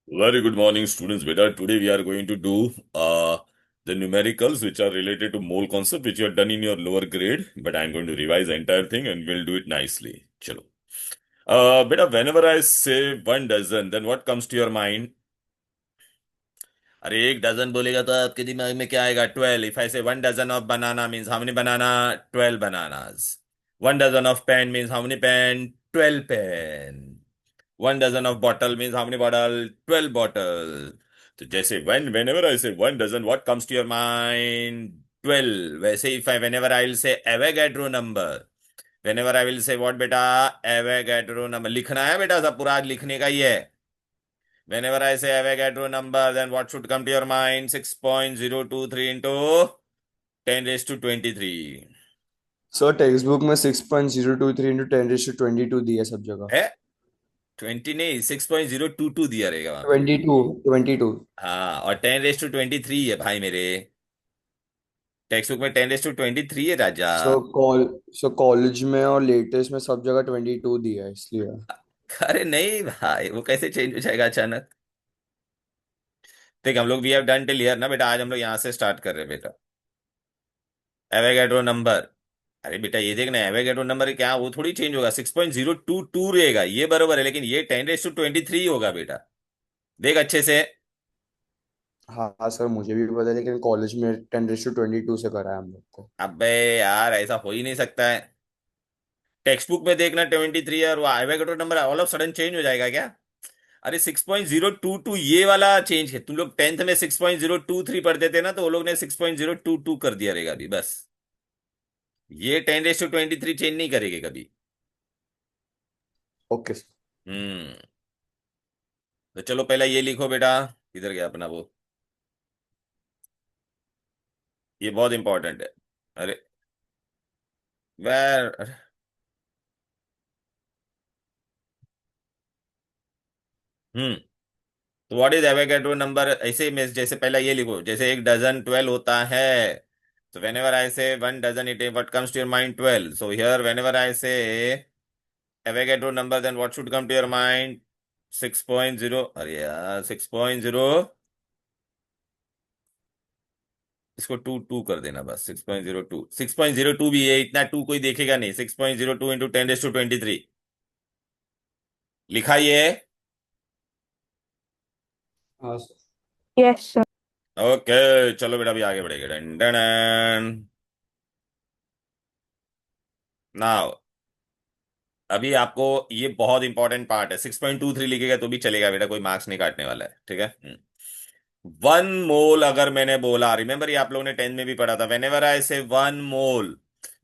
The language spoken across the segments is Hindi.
Very good morning, students. Beta, today we are going to do the numericals which are related to mole concept, which you have done in your lower grade. But I'm going to revise the entire thing and we'll do it nicely. Chalo. Beta, whenever I say 1 dozen, then what comes to your mind? अरे 1 डजन बोलेगा तो आपके दिमाग में क्या आएगा? 12. If I say 1 dozen of banana means how many banana? 12 bananas. 1 dozen of pen means how many pen? 12 pen. 1 dozen of bottle means how many bottle? 12 bottle. तो जैसे whenever I say 1 dozen, what comes to your mind? 12. वैसे if I whenever I will say Avogadro number, whenever I will say what बेटा? Avogadro number. लिखना है बेटा, सब पूरा आज लिखने का ही है. Whenever I say Avogadro number, then what should come to your mind? 6.023 into 10 raised to 23. Sir text book में 6.023 into 10 to 22 दी है सब जगह। है 20 नहीं, 6.022 दिया रहेगा वहां पे. 22। हाँ, और 10 रेस टू 23 है भाई मेरे. टेक्स्ट बुक में 10 रेस टू 23 है राजा. सो कॉल सो कॉलेज में और लेटेस्ट में सब जगह 22 दिया है इसलिए। अरे नहीं भाई, वो कैसे चेंज हो जाएगा अचानक? देख, हम लोग we have done till here ना बेटा. आज हम लोग यहाँ से स्टार्ट कर रहे हैं बेटा. Avogadro number. अरे बेटा ये देखना, एवोगैड्रो नंबर क्या, वो थोड़ी चेंज होगा. 6.022 रहेगा, ये बरोबर है, लेकिन ये 10 रेस टू 23 होगा बेटा. देख अच्छे से. हाँ हाँ सर, मुझे भी पता है लेकिन कॉलेज में 10 to 22 से करा है हम लोग को। अबे यार, ऐसा हो ही नहीं सकता है. टेक्स्ट बुक में देखना 23 है, और वो Avogadro number all of sudden change हो जाएगा क्या? अरे 6.022 ये वाला चेंज है. तुम लोग टेंथ में 6.023 पढ़ते थे ना, तो वो लोग ने 6.022 कर दिया रहेगा अभी बस. ये 10 रेस टू 23 चेंज नहीं करेगी कभी. Okay sir. हम्म. तो चलो पहला ये लिखो बेटा. किधर गया अपना वो? ये बहुत इंपॉर्टेंट है. अरे वेर. हम्म. तो व्हाट इज एवोगैड्रो नंबर? ऐसे में जैसे पहला ये लिखो, जैसे 1 डजन 12 होता है. तो when ever I say 1 dozen, it what comes to your mind? 12. So here whenever I say Avogadro number, then what should come to your mind? 6.0. अरे यार 6.0. इसको टू टू कर देना बस. 6.02. 6.02 भी है, इतना टू कोई देखेगा नहीं. 6.02 इंटू 10 रेस टू 23 लिखा ये. हाँ सर। Yes sir. ओके. चलो बेटा, अभी आगे बढ़ेगा. Done done. नाउ अभी आपको ये बहुत इंपॉर्टेंट पार्ट है. 6.23 लिखेगा तो भी चलेगा बेटा, कोई मार्क्स नहीं काटने वाला है, ठीक है. 1 मोल अगर मैंने बोला, रिमेंबर ये आप लोगों ने 10 में भी पढ़ा था. वेन एवर आई से 1 मोल,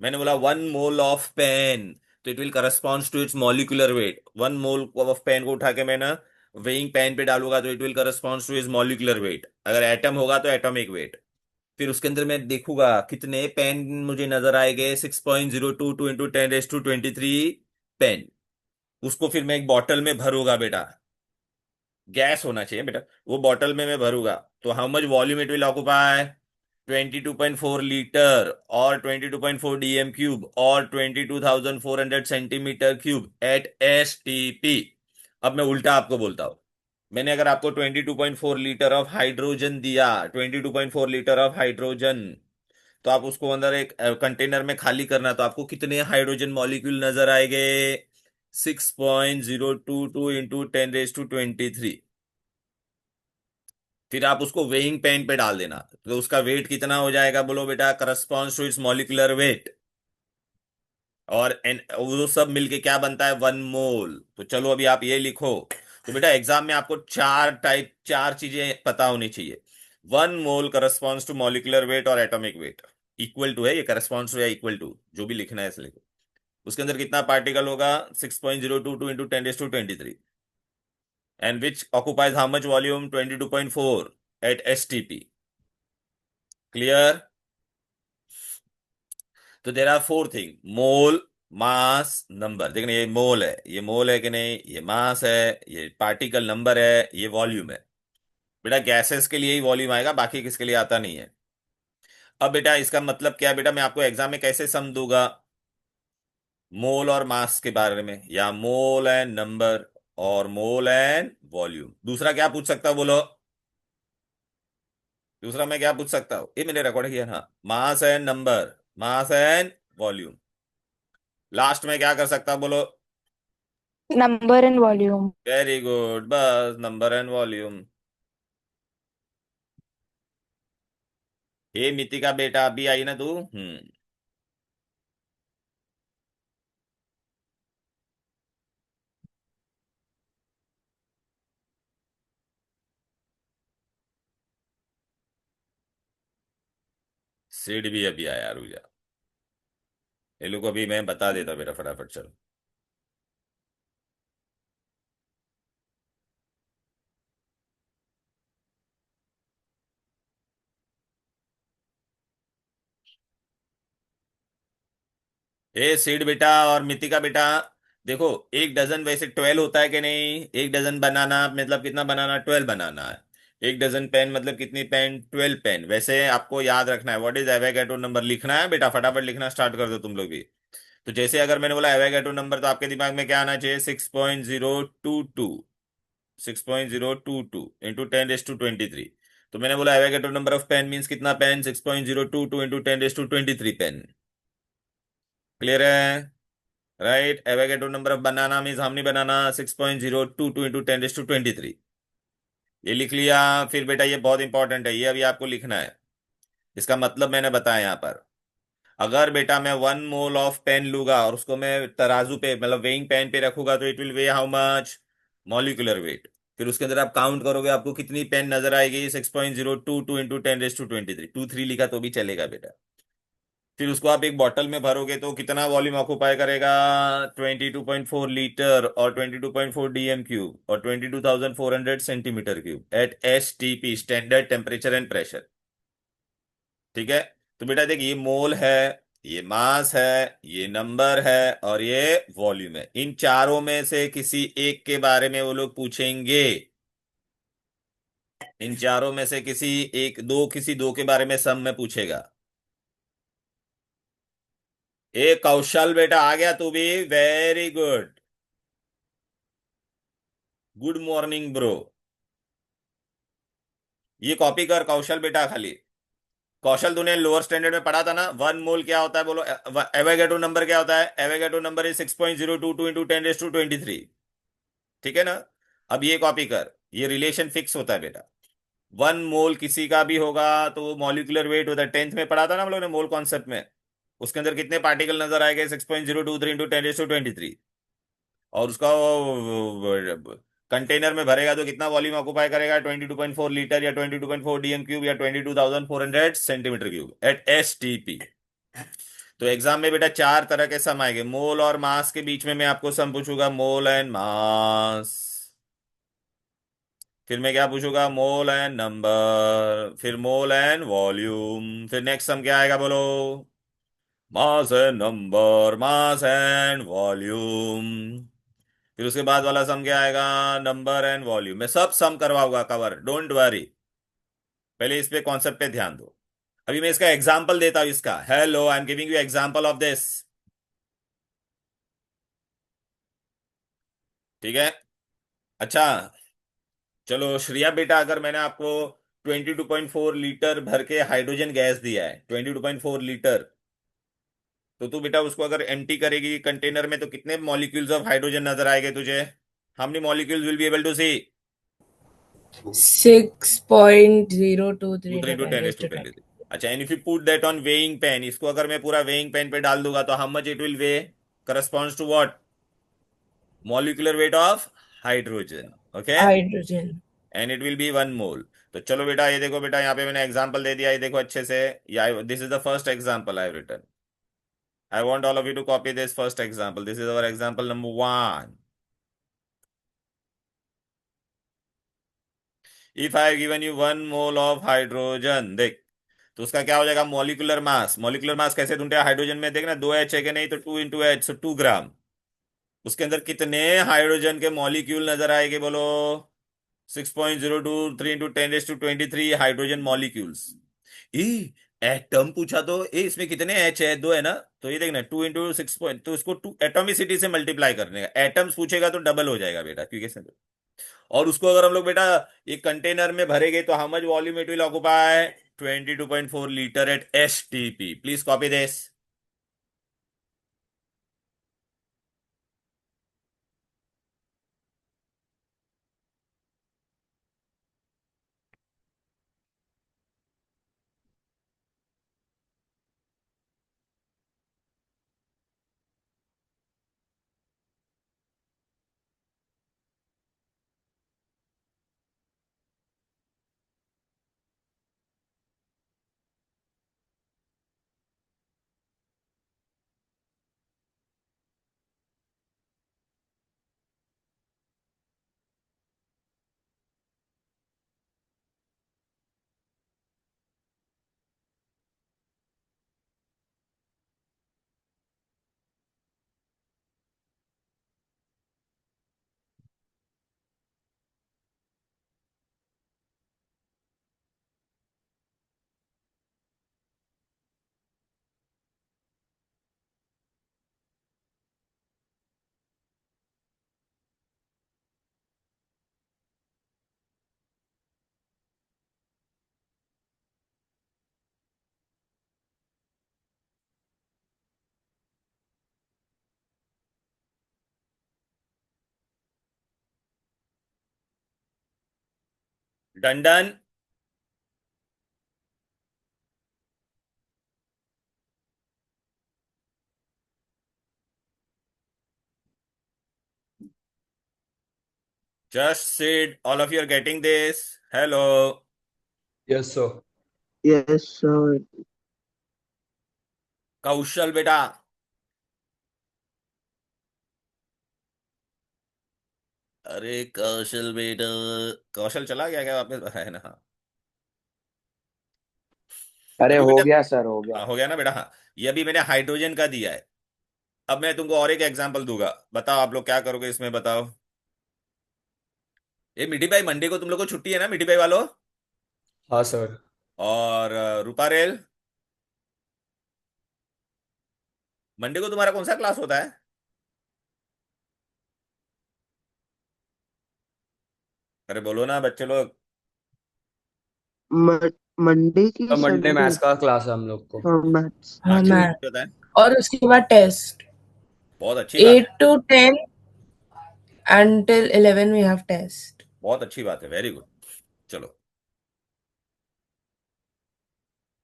मैंने बोला 1 मोल ऑफ पेन, तो it will correspond to its molecular weight. 1 mole of pen को उठा के मैं ना वेइंग पेन पे डालूंगा, तो it will correspond two is molecular weight. अगर एटम होगा तो एटॉमिक वेट. फिर उसके अंदर मैं देखूंगा कितने पेन मुझे नजर आएंगे. 6.022 इंटू 10 रेस टू 23 पेन. उसको फिर मैं एक बॉटल में भरूंगा बेटा. गैस होना चाहिए बेटा. वो बॉटल में मैं भरूंगा. तो how much volume it will occupy? 22.4 litre और 22.4 DM³ और 22,400 सेंटीमीटर क्यूब एट STP. अब मैं उल्टा आपको बोलता हूं. मैंने अगर आपको 22.4 लीटर ऑफ हाइड्रोजन दिया, 22.4 लीटर ऑफ हाइड्रोजन, तो आप उसको अंदर एक कंटेनर में खाली करना, तो आपको कितने हाइड्रोजन मॉलिक्यूल नजर आएंगे? 6.022 इंटू 10 रेस टू 23. फिर आप उसको वेइंग पेन पे डाल देना, तो उसका वेट कितना हो जाएगा बोलो बेटा? Corresponds to its molecular weight. और वो सब मिलके क्या बनता है? 1 मोल. तो चलो अभी आप ये लिखो. तो बेटा एग्जाम में आपको चार चीजें पता होनी चाहिए. 1 मोल करस्पॉन्ड्स टू मॉलिक्यूलर वेट और एटॉमिक वेट. इक्वल टू है ये, करस्पॉन्ड्स टू या इक्वल टू, जो भी लिखना है इसे लिखो. उसके अंदर कितना पार्टिकल होगा? 6.022 into 10 raise to 23. And which occupies how much volume? 22.4 at STP. Clear? तो there are 4 thing: mole, mass, number. देखना, ये मोल है, ये मोल है कि नहीं, ये मास है, ये पार्टिकल नंबर है, ये वॉल्यूम है. बेटा गैसेस के लिए ही वॉल्यूम आएगा, बाकी किसके लिए आता नहीं है. अब बेटा इसका मतलब क्या है बेटा, मैं आपको एग्जाम में कैसे सम दूंगा? मोल और मास के बारे में, या मोल एंड नंबर, और मोल एंड वॉल्यूम। दूसरा क्या पूछ सकता हूं बोलो? दूसरा मैं क्या पूछ सकता हूँ, ये मैंने रिकॉर्ड किया ना, मास and number, mass and volume. Last में क्या कर सकता हूं बोलो? Number and volume. Very good, बस नंबर एंड वॉल्यूम। हे मिति का बेटा, अभी आई ना तू? सीड भी अभी आया, रुक जा। ये लोग को अभी मैं बता देता बेटा, फटाफट चल। ए सीड बेटा और मिति का बेटा, देखो, एक डजन वैसे 12 होता है कि नहीं? एक डजन बनाना मतलब कितना बनाना? 12 बनाना है। एक डजन पेन मतलब कितनी पेन? 12 पेन। वैसे आपको याद रखना है व्हाट इज एवोगैड्रो नंबर, लिखना है बेटा, फटाफट लिखना स्टार्ट कर दो तुम लोग भी। तो जैसे अगर मैंने बोला एवोगैड्रो नंबर, तो आपके दिमाग में क्या आना चाहिए? 6.022। 6.022 इंटू 10⁻23। तो मैंने बोला Avogadro number of pen means कितना पेन? 6.022 इंटू 10⁻23 पेन। क्लियर है? Right. Avogadro number of banana means how many banana? 6.022 into 10⁻23। ये लिख लिया। फिर बेटा ये बहुत इंपॉर्टेंट है, ये अभी आपको लिखना है। इसका मतलब मैंने बताया यहां पर। अगर बेटा मैं 1 मोल ऑफ पेन लूंगा और उसको मैं तराजू पे मतलब वेइंग पेन पे रखूंगा, तो it will way how much? Molecular weight. फिर उसके अंदर आप काउंट करोगे, आपको कितनी पेन नजर आएगी? 6.022 इंटू 10⁻23। 23 लिखा तो भी चलेगा बेटा। फिर उसको आप एक बॉटल में भरोगे तो कितना वॉल्यूम ऑक्युपाई करेगा? 22.4 लीटर और 22.4 DM³ और 22,400 centimetre cube at STP, standard temperature and pressure. ठीक है? तो बेटा देख, ये मोल है, ये मास है, ये नंबर है, और ये वॉल्यूम है। इन चारों में से किसी एक के बारे में वो लोग पूछेंगे। इन चारों में से किसी दो के बारे में सम में पूछेगा। ए कौशल बेटा, आ गया तू भी? Very good. Good morning bro. ये कॉपी कर कौशल बेटा खाली। कौशल तूने लोअर स्टैंडर्ड में पढ़ा था ना, 1 मोल क्या होता है बोलो? एवोगैड्रो नंबर क्या होता है? Avogadro number is 6.022 into 10⁻23। ठीक है ना? अब ये कॉपी कर, ये रिलेशन फिक्स होता है बेटा। 1 मोल किसी का भी होगा तो वो मॉलिक्यूलर वेट होता है। 10th में पढ़ा था ना हम लोग ने मोल कॉन्सेप्ट में। उसके अंदर कितने पार्टिकल नजर आएंगे? 6.023 इंटू 10⁻23। और उसका कंटेनर में भरेगा तो कितना वॉल्यूम ऑक्युपाई करेगा? 22.4 लीटर या 22.4 DM³ या 22,400 सेंटीमीटर क्यूब एट STP। तो एग्जाम में बेटा चार तरह के सम आएंगे। मोल और मास के बीच में मैं आपको सम पूछूंगा, मोल एंड मास। फिर मैं क्या पूछूंगा? Mole and number. फिर मोल एंड वॉल्यूम। फिर नेक्स्ट सम क्या आएगा बोलो? मास and number, mass and volume. फिर उसके बाद वाला सम क्या आएगा? Number and volume. मैं सब सम करवाऊंगा कवर, डोंट वरी। पहले इस पे कॉन्सेप्ट पे ध्यान दो। अभी मैं इसका एग्जांपल देता हूं इसका। Hello, I am giving you example of this. ठीक है? अच्छा, चलो श्रिया बेटा, अगर मैंने आपको 22.4 लीटर भर के हाइड्रोजन गैस दिया है, 22.4 लीटर, तो तू बेटा उसको अगर एम्प्टी करेगी कंटेनर में तो कितने मॉलिक्यूल्स ऑफ हाइड्रोजन नजर आएंगे तुझे? How many molecules will be able to see? 6.023 two three into into 10 ten raised to to twenty 20. अच्छा, and if you put that on weighing pan, इसको अगर मैं पूरा वेइंग पेन पे डाल दूंगा तो how much it will weigh? Corresponds to what? Molecular weight of hydrogen. Okay? Hydrogen. And it will be 1 mole. तो चलो बेटा, ये देखो बेटा, यहाँ पे मैंने एग्जांपल दे दिया, ये देखो अच्छे से। This is the first example I have written. I want all of you to copy this first example. This is our example number 1। If I have given you 1 mole of hydrogen, देख, तो उसका क्या हो जाएगा? Molecular mass. मॉलिक्यूलर मास कैसे ढूंढते हैं हाइड्रोजन में? देखना, 2 H है कि नहीं, तो 2 × H, सो 2 ग्राम। उसके अंदर कितने हाइड्रोजन के मॉलिक्यूल नजर आएंगे बोलो? 6.023 इंटू 10⁻23 हाइड्रोजन मॉलिक्यूल्स। ई एटम पूछा तो ये इसमें कितने एच है, दो है ना, तो ये देखना 2 × 6 तो इसको टू एटॉमिसिटी से मल्टीप्लाई करने का, एटम्स पूछेगा तो डबल हो जाएगा बेटा, क्योंकि और उसको अगर हम लोग बेटा एक कंटेनर में भरेंगे तो how much volume it will occupy, 22.4 litre at STP। Please copy this. Done done. Just said, all of you are getting this. Hello. Yes, sir. Yes, sir. Kaushal बेटा। अरे कौशल बेटा, कौशल चला गया क्या वापस, है ना? अरे अभी हो बेटा, गया सर, हो गया। हाँ, हो गया ना बेटा, हाँ। ये अभी मैंने हाइड्रोजन का दिया है। अब मैं तुमको और एक एग्जांपल दूंगा, बताओ आप लोग क्या करोगे इसमें, बताओ। ये मिठी भाई, मंडे को तुम लोग को छुट्टी है ना मिठी भाई वालों? हाँ सर। और रूपा रेल, मंडे को तुम्हारा कौन सा क्लास होता है? अरे बोलो ना बच्चे लोग। मंडे की तो मंडे संडे। मैथ्स का क्लास है हम लोग को। हाँ, मैथ्स। हाँ, हाँ किस मैथ, दिन होता है? और उसके बाद टेस्ट। बहुत अच्छी बात है। 8 to 10 until 11 we have test. बहुत अच्छी बात है, वेरी गुड। चलो,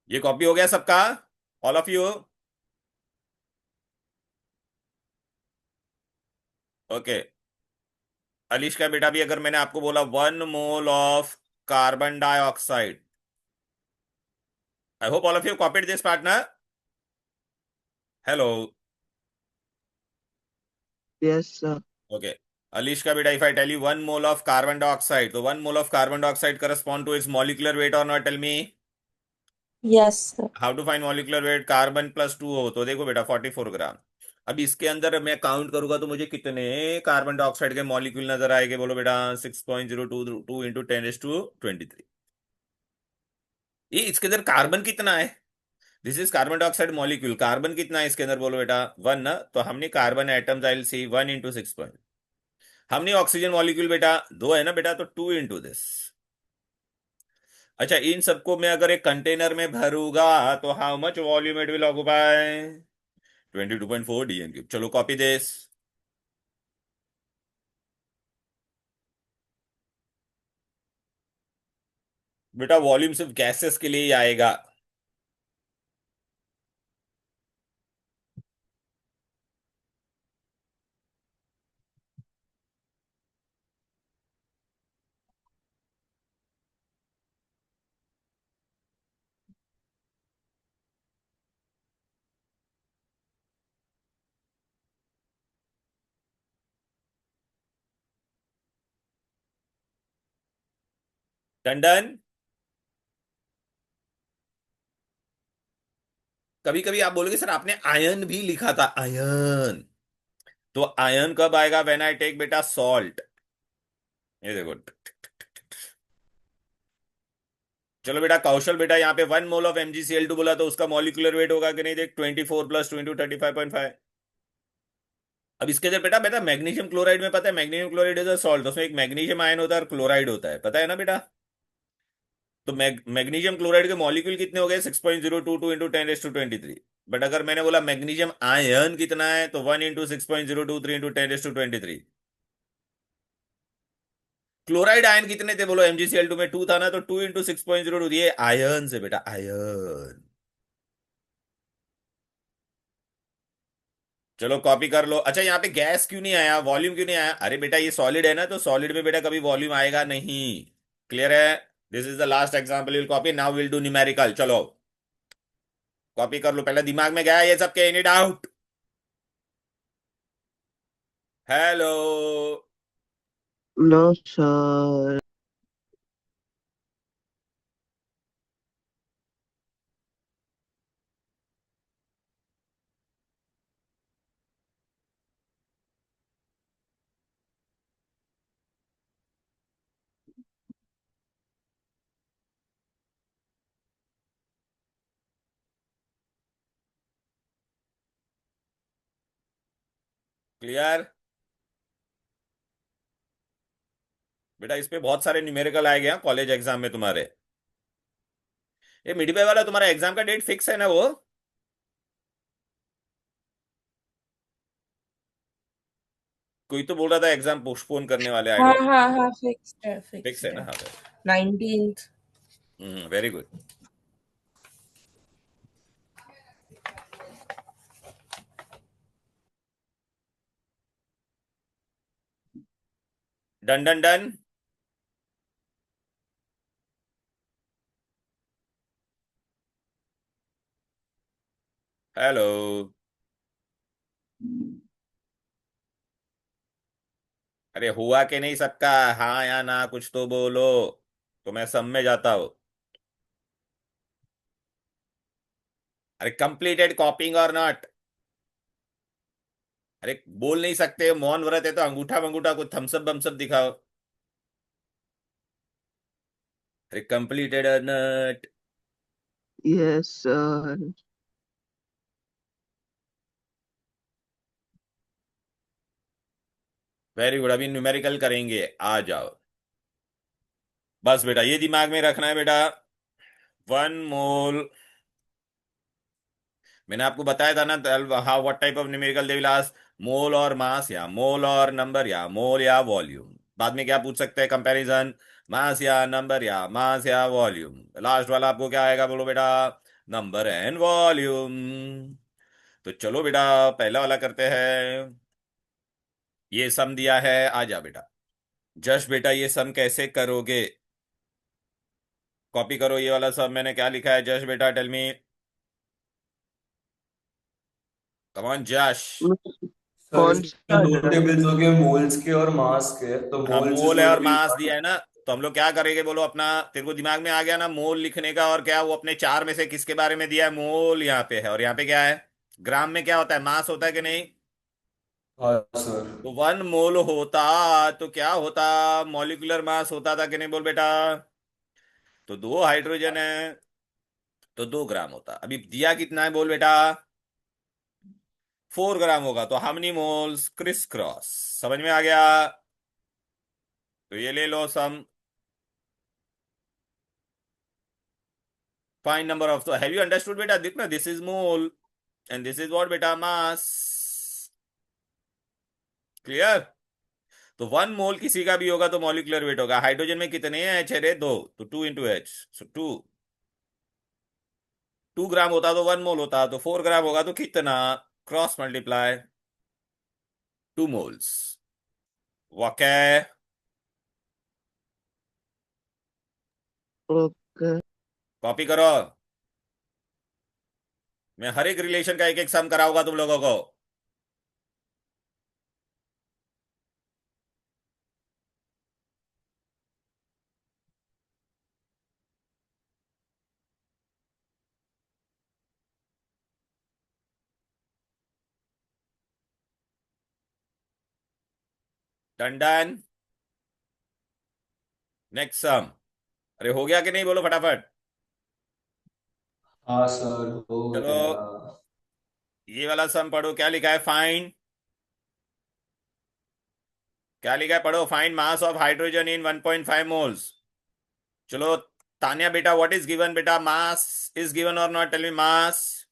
ये कॉपी हो गया सबका, all of you? Okay. Alish का बेटा भी, अगर मैंने आपको बोला 1 mole of carbon dioxide, I hope all of you copied this partner. Hello. Yes sir. Okay. Alish का बेटा, if I tell you 1 mole of carbon dioxide, तो 1 mole of carbon dioxide correspond to its molecular weight और not, tell me. Yes, sir. How to find molecular weight, carbon +2 हो तो देखो बेटा 44 ग्राम। अब इसके अंदर मैं काउंट करूंगा तो मुझे कितने कार्बन डाइऑक्साइड के मॉलिक्यूल नजर आएंगे, बोलो बेटा। 6.022 इंटू 10⁻23। ये इसके अंदर कार्बन कितना है? This is carbon dioxide molecule, carbon कितना है इसके अंदर, बोलो बेटा। 1 ना, तो हमने carbon atoms, I will see 1 × 6 point. हमने ऑक्सीजन मॉलिक्यूल बेटा 2 है ना बेटा, तो 2 × दिस। अच्छा, इन सबको मैं अगर एक कंटेनर में भरूंगा तो how much volume it will occupy, 22.4 DM3। चलो कॉपी दिस। बेटा वॉल्यूम सिर्फ गैसेस के लिए ही आएगा। Done done. कभी कभी आप बोलोगे सर आपने आयन भी लिखा था, आयन। तो आयन कब आएगा, व्हेन आई टेक बेटा सॉल्ट। ये देखो। चलो बेटा कौशल बेटा, यहाँ पे 1 मोल ऑफ MgCl2 बोला तो उसका मॉलिक्यूलर वेट होगा कि नहीं, देख 24 + 2 × 35.5। अब इसके अंदर बेटा बेटा मैग्नीशियम क्लोराइड में पता है, magnesium chloride is a salt, उसमें एक मैग्नीशियम आयन होता है और क्लोराइड होता है, पता है ना बेटा। तो मैग्नीशियम क्लोराइड के मॉलिक्यूल कितने हो गए, 6.022 × 10⁻23। बट अगर मैंने बोला मैग्नीशियम आयन कितना है, तो 1 × 6.023 × 10⁻23। क्लोराइड आयन कितने थे बोलो, MgCl2 में 2 था ना, तो 2 × 6.02, ये आयन से बेटा, आयन। चलो कॉपी कर लो। अच्छा यहाँ पे गैस क्यों नहीं आया, वॉल्यूम क्यों नहीं आया, अरे बेटा ये सॉलिड है ना, तो सॉलिड में बेटा कभी वॉल्यूम आएगा नहीं। क्लियर है। This is the last example will copy, now will do numerical. चलो कॉपी कर लो, पहले दिमाग में गया ये सब के, any doubt. Hello. No, sir. Clear बेटा, इस पे बहुत सारे न्यूमेरिकल आए गए कॉलेज एग्जाम में तुम्हारे। ये मिड वाला तुम्हारा एग्जाम का डेट फिक्स है ना वो। कोई तो बोल रहा था एग्जाम पोस्टपोन करने वाले, आई हाँ डोंट। हाँ हाँ, फिक्स फिक्स्ड है ना, है। हाँ। 19th। Very good. Done done done. Hello. अरे हुआ कि नहीं सबका, हाँ या ना कुछ तो बोलो, तो मैं सब में जाता हूँ। अरे कंप्लीटेड कॉपिंग और नॉट। अरे बोल नहीं सकते, मौन व्रत है तो अंगूठा वंगूठा कुछ थम्सअप बमसअप दिखाओ। अरे कंप्लीटेड और not. Yes, sir. Very good, अभी न्यूमेरिकल करेंगे, आ जाओ। बस बेटा ये दिमाग में रखना है बेटा, 1 मोल। मैंने आपको बताया था ना, how what type of numerical they will ask, mole और मास, या मोल और नंबर, या मोल या वॉल्यूम। बाद में क्या पूछ सकते हैं, कंपैरिजन, मास या नंबर, या मास या वॉल्यूम। लास्ट वाला आपको क्या आएगा बोलो बेटा, नंबर एंड वॉल्यूम। तो चलो बेटा पहला वाला करते हैं। ये सम दिया है, आ जा बेटा। जस्ट बेटा ये सम कैसे करोगे, कॉपी करो ये वाला सम, मैंने क्या लिखा है, जस्ट बेटा टेल मी, कम ऑन जश। सर कौन सा इसमें दो address? टेबल्स हो गए, मोल्स के और मास के, तो हाँ मोल्स इज मोल है गोइंग और टू बी मास दिया वन। है ना, तो हम लोग क्या करेंगे बोलो अपना, तेरे को दिमाग में आ गया ना मोल लिखने का, और क्या वो अपने चार में से किसके बारे में दिया है, मोल यहाँ पे है, और यहाँ पे क्या है, ग्राम में क्या होता है, मास होता है कि नहीं। हाँ सर। तो 1 मोल होता तो क्या होता, मॉलिक्यूलर मास होता था कि नहीं बोल बेटा। तो 2 हाइड्रोजन है, तो 2 ग्राम होता, अभी दिया कितना है बोल बेटा, 4 ग्राम होगा, तो how many moles, criss cross. समझ में आ गया। तो ये ले लो सम, फाइंड नंबर ऑफ, तो हैव यू अंडरस्टूड बेटा, देखना this is mole and this is what बेटा, मास। क्लियर। तो 1 मोल किसी का भी होगा तो मॉलिक्यूलर वेट होगा, हाइड्रोजन में कितने हैं, एच है रे 2, तो 2 × H, सो 2 ग्राम होता तो 1 मोल होता, तो 4 ग्राम होगा तो कितना, क्रॉस मल्टीप्लाई 2 मोल्स। वाके। Okay. कॉपी करो, मैं हर एक रिलेशन का एक एक सम कराऊंगा तुम लोगों को। Done done. Next sum. अरे हो गया कि नहीं बोलो फटाफट। हाँ सर, हो चलो गया। ये वाला सम पढ़ो, क्या लिखा है? फाइंड, क्या लिखा है पढ़ो। Find mass of hydrogen in 1.5 moles. चलो तान्या बेटा, व्हाट इज गिवन बेटा? मास इज गिवन और not? Tell me mass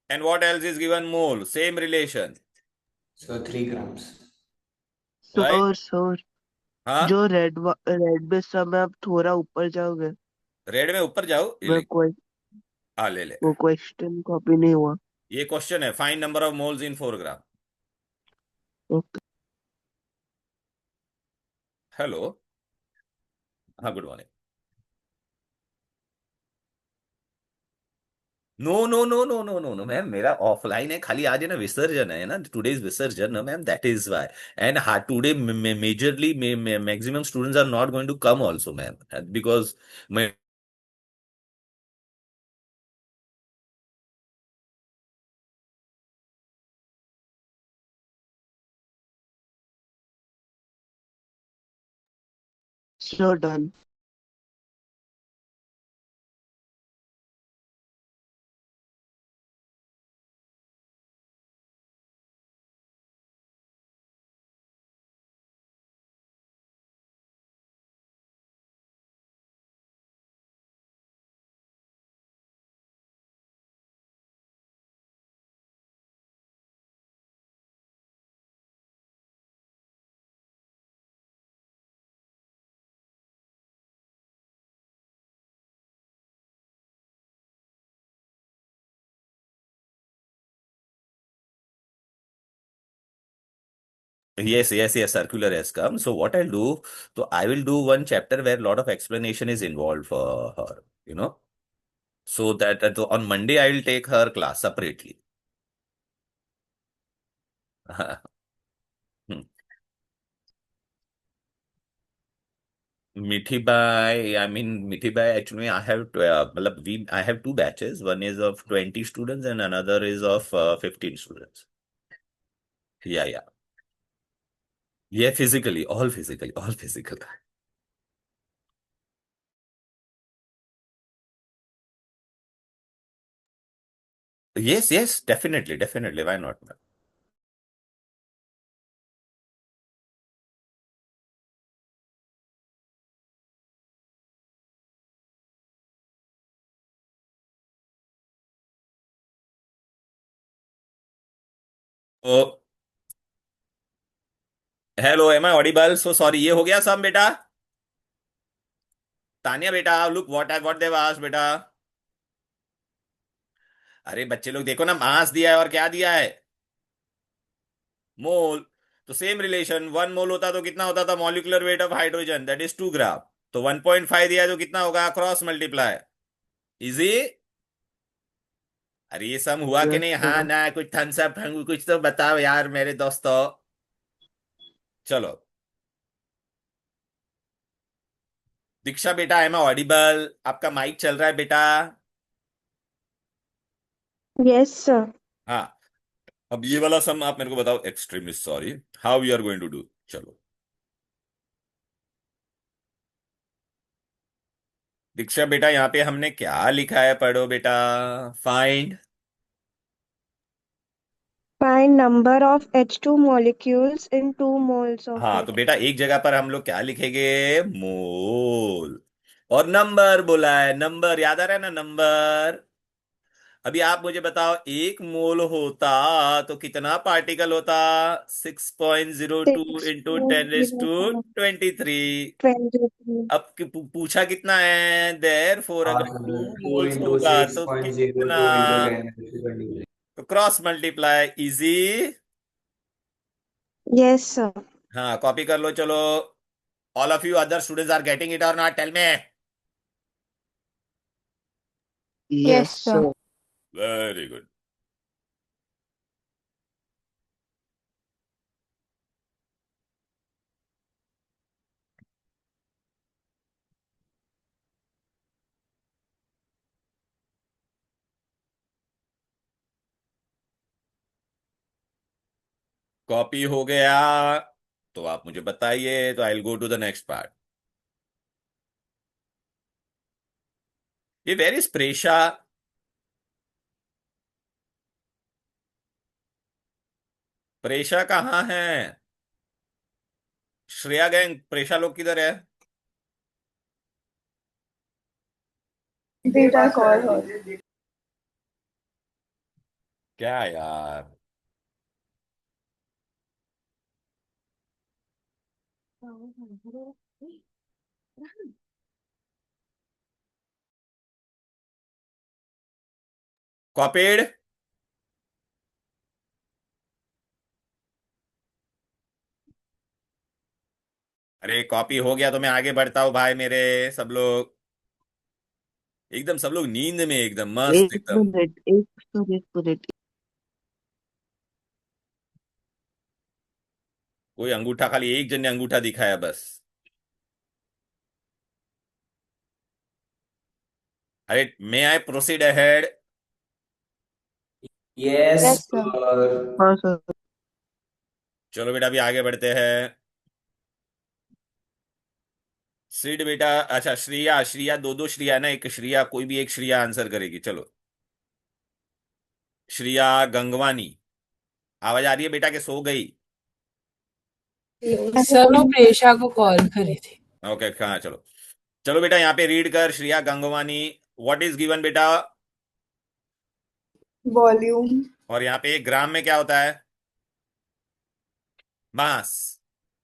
and what else is given? Mole, same relation, sir 3 grams. Right? Sir sir, हाँ, जो रेड में समय आप थोड़ा ऊपर जाओगे। रेड में ऊपर जाओ, ये मैं लिख। कोई हाँ ले ले। वो क्वेश्चन कॉपी नहीं हुआ। ये क्वेश्चन है, find number of moles in 4 gram. Okay. Hello, हाँ good morning. No no no no no no no ma'am, मेरा ऑफलाइन है, खाली आज है ना विसर्जन है ना, टुडेज विसर्जन ना ma'am, that is why. And हाँ, today majorly maximum students are not going to come also ma'am, because so done. yes, circular has come. So what I'll do, so I will do one chapter where a lot of explanation is involved for her, so that on Monday I will take her class separately. Hmm. Mithibai, I mean Mithibai. Actually, I have two batches. One is of 20 students and another is of 15 students. Yeah, yeah, yeah. All physical. Yes, definitely. Why not? Oh, hello, am I audible? So sorry, ये हो गया सब बेटा? तानिया बेटा, look what they've asked बेटा. अरे बच्चे लोग देखो ना, मास दिया है और क्या दिया है? मोल। तो सेम रिलेशन, 1 मोल होता तो कितना होता था molecular weight of hydrogen? That is 2 ग्राम। तो 1.5 दिया है तो कितना होगा? Cross multiply. इजी। अरे ये सम हुआ कि यस नहीं? हाँ सर। ना, कुछ थम्स अप कुछ तो बताओ यार मेरे दोस्तों। चलो, दीक्षा बेटा, एम ऑडिबल? आपका माइक चल रहा है बेटा? Yes, sir. हाँ। अब ये वाला सम आप मेरे को बताओ, extremely sorry, how we are going to do. चलो दीक्षा बेटा, यहाँ पे हमने क्या लिखा है पढ़ो बेटा। Find. Find number of H2 molecules in 2 moles of हाँ तो it. बेटा एक जगह पर हम लोग क्या लिखेंगे? मोल। और नंबर बोला है, नंबर याद आ रहा है ना, नंबर। अभी आप मुझे बताओ, 1 मोल होता तो कितना पार्टिकल होता? 6.02 इंटू 10⁻²3। 6.023. अब पूछा कितना है? देर फोर हाँ अगर sir, two two moles into होगा सिक्स तो पॉइंट जीरो कितना? Two into 10⁻²⁰। तो cross multiply, easy. Yes, sir. हाँ कॉपी कर लो चलो। All of you other students are getting it और not? Tell me. Yes, yes sir. Sir. Very good. Copy हो गया तो आप मुझे बताइए, तो I will go to the next part. ये वेर इज प्रेशा? प्रेशा कहाँ है? श्रेया गैंग, प्रेशा लोग किधर है? Beta call her. क्या यार? कॉपीड। अरे कॉपी हो गया तो मैं आगे बढ़ता हूँ भाई मेरे। सब लोग एकदम, सब लोग नींद में, एकदम मस्त एक एकदम। मिनट, एक मिनट। कोई अंगूठा, खाली एक जन ने अंगूठा दिखाया बस। अरे may I proceed ahead? Yes, Yes, sir. हाँ सर। चलो बेटा, अभी आगे बढ़ते हैं। सीड बेटा, अच्छा श्रिया, श्रिया दो दो श्रिया ना, एक श्रिया, कोई भी एक श्रिया आंसर करेगी, चलो। श्रिया गंगवानी। आवाज आ रही है बेटा के सो गई? सर वो प्रेशा को कॉल करी थी। ओके, हाँ चलो। चलो बेटा, यहाँ पे रीड कर, Shriya Gangwani. What is given बेटा? Volume. और यहाँ पे ग्राम में क्या होता है? मास।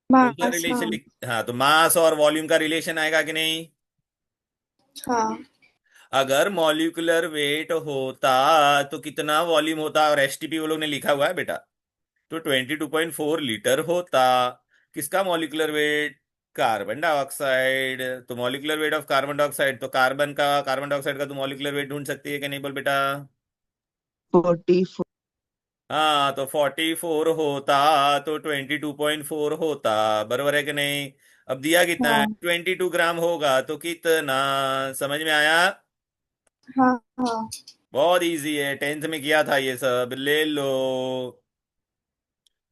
कौन सा Mass. रिलेशन हाँ. लिख, हाँ तो मास और वॉल्यूम का रिलेशन आएगा कि नहीं? हाँ. अगर मॉलिक्यूलर वेट होता तो कितना वॉल्यूम होता? और एसटीपी वो लोग ने लिखा हुआ है बेटा। तो 22.4 लीटर होता। किसका मॉलिक्यूलर वेट? Carbon dioxide. तो molecular weight of carbon dioxide, तो कार्बन डाइऑक्साइड का तो मॉलिक्यूलर वेट ढूंढ सकती है कि नहीं, बोल बेटा? 44। हाँ, तो 44 होता, तो 22.4 होता। बराबर है कि नहीं? अब दिया कितना है? हाँ. 22 ग्राम होगा तो कितना? समझ में आया? हाँ. हाँ. बहुत इजी है, 10th में किया था ये सब, ले लो।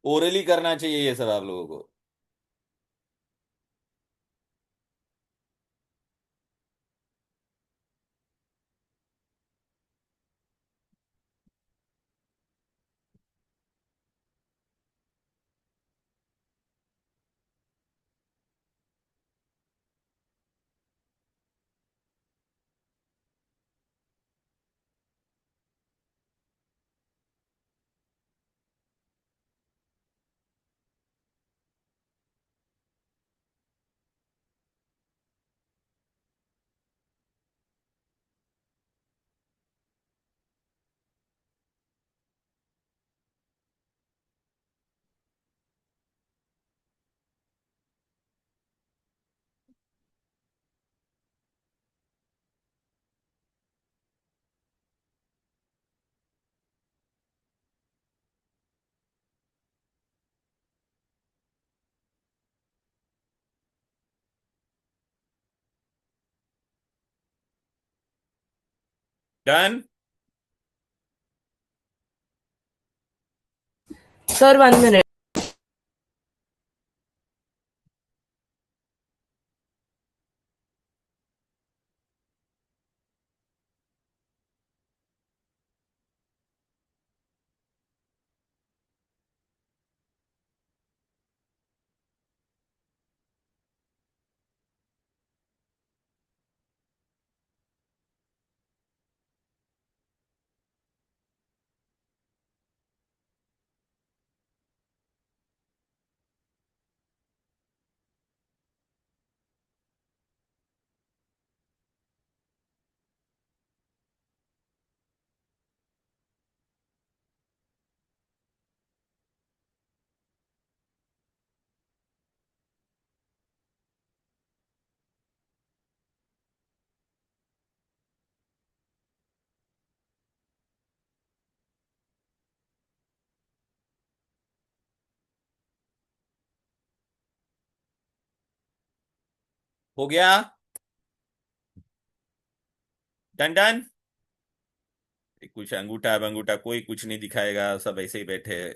ओरली करना चाहिए ये सब आप लोगों को। डन। Sir 1 minute. हो गया? Done done. कुछ अंगूठा अंगूठा कोई कुछ नहीं दिखाएगा, सब ऐसे ही बैठे हैं।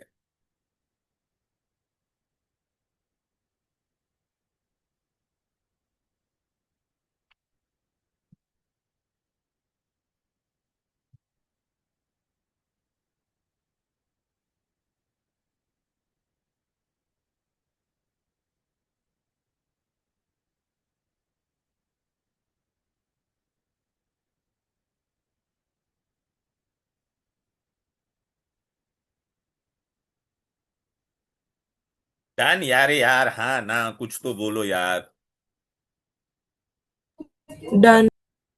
डन यार, यार हाँ ना, कुछ तो बोलो यार। Done.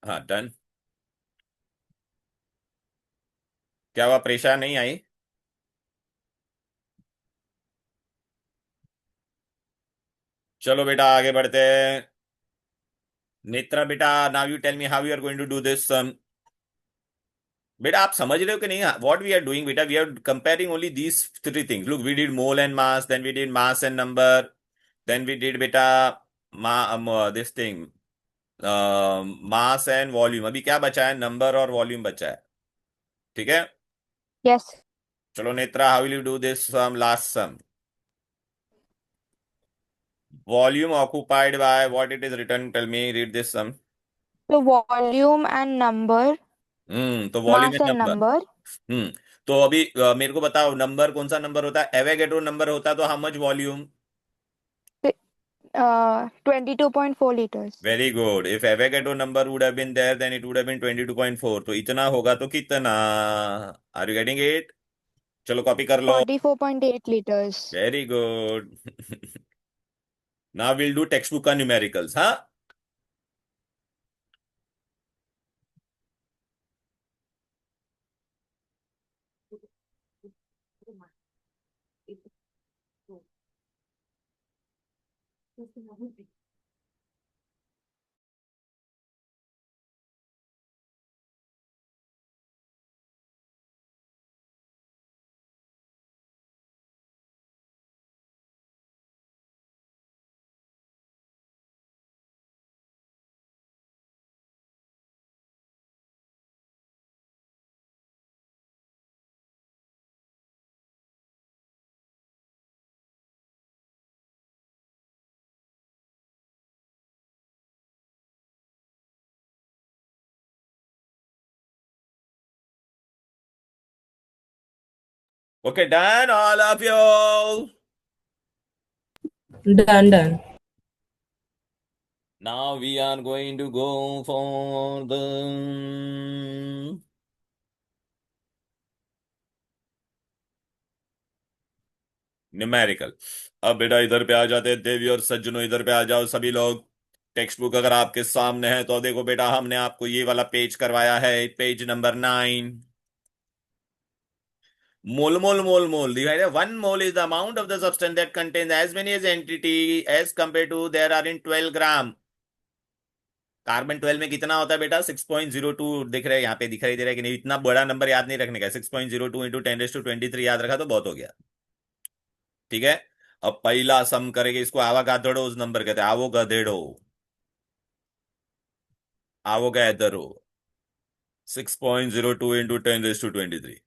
हाँ डन। क्या हुआ, प्रेशा नहीं आई? चलो बेटा आगे बढ़ते हैं। नेत्रा बेटा, now you tell me how you are going to do this. बेटा आप समझ रहे हो कि नहीं? व्हाट वी आर डूइंग बेटा, we are comparing only these three things. Look, we did mole and mass, then we did mass and number, then we did बेटा this thing, mass and volume. अभी क्या बचा है? नंबर और वॉल्यूम बचा है। ठीक है। Yes. चलो Netra, how will you do this sum, last sum? Volume occupied by what it is written, tell me, read this sum. So volume and number, तो volume mass and and number. number, hmm तो अभी मेरे को बताओ, नंबर कौन सा नंबर होता है? एवोगैड्रो नंबर होता तो how much volume? 22.4 liters. Very good. If Avogadro number would have been there then it would have been 22.4, तो इतना होगा तो कितना? Are you getting it? चलो कॉपी कर लो। 44.8 liters. Very good. Now will do textbook का न्यूमेरिकल्स। हाँ, okay done all of you. Done, done. Now we are going to go for the numerical. अब बेटा इधर पे आ जाते हैं, देवी और सज्जनों इधर पे आ जाओ सभी लोग। टेक्स्ट बुक अगर आपके सामने है तो देखो बेटा, हमने आपको ये वाला पेज करवाया है, पेज नंबर 9। मोल मोल मोल मोल दिखाई दे। 1 mole is the amount of the substance that contains as many as entity as compared to there are in 12 gram. Carbon 12 में कितना होता है बेटा? 6.02। दिख रहा है यहाँ पे, दिखाई दे रहा है कि नहीं? इतना बड़ा नंबर याद नहीं रखने का। 6.02 इंटू 10⁻23 याद रखा तो बहुत हो गया। ठीक है। अब पहला सम करेंगे, इसको आवा गाधड़ो उस नंबर कहते हैं। आवो गधेड़ो, आवो गैदरो। 6.02 इंटू 10⁻23।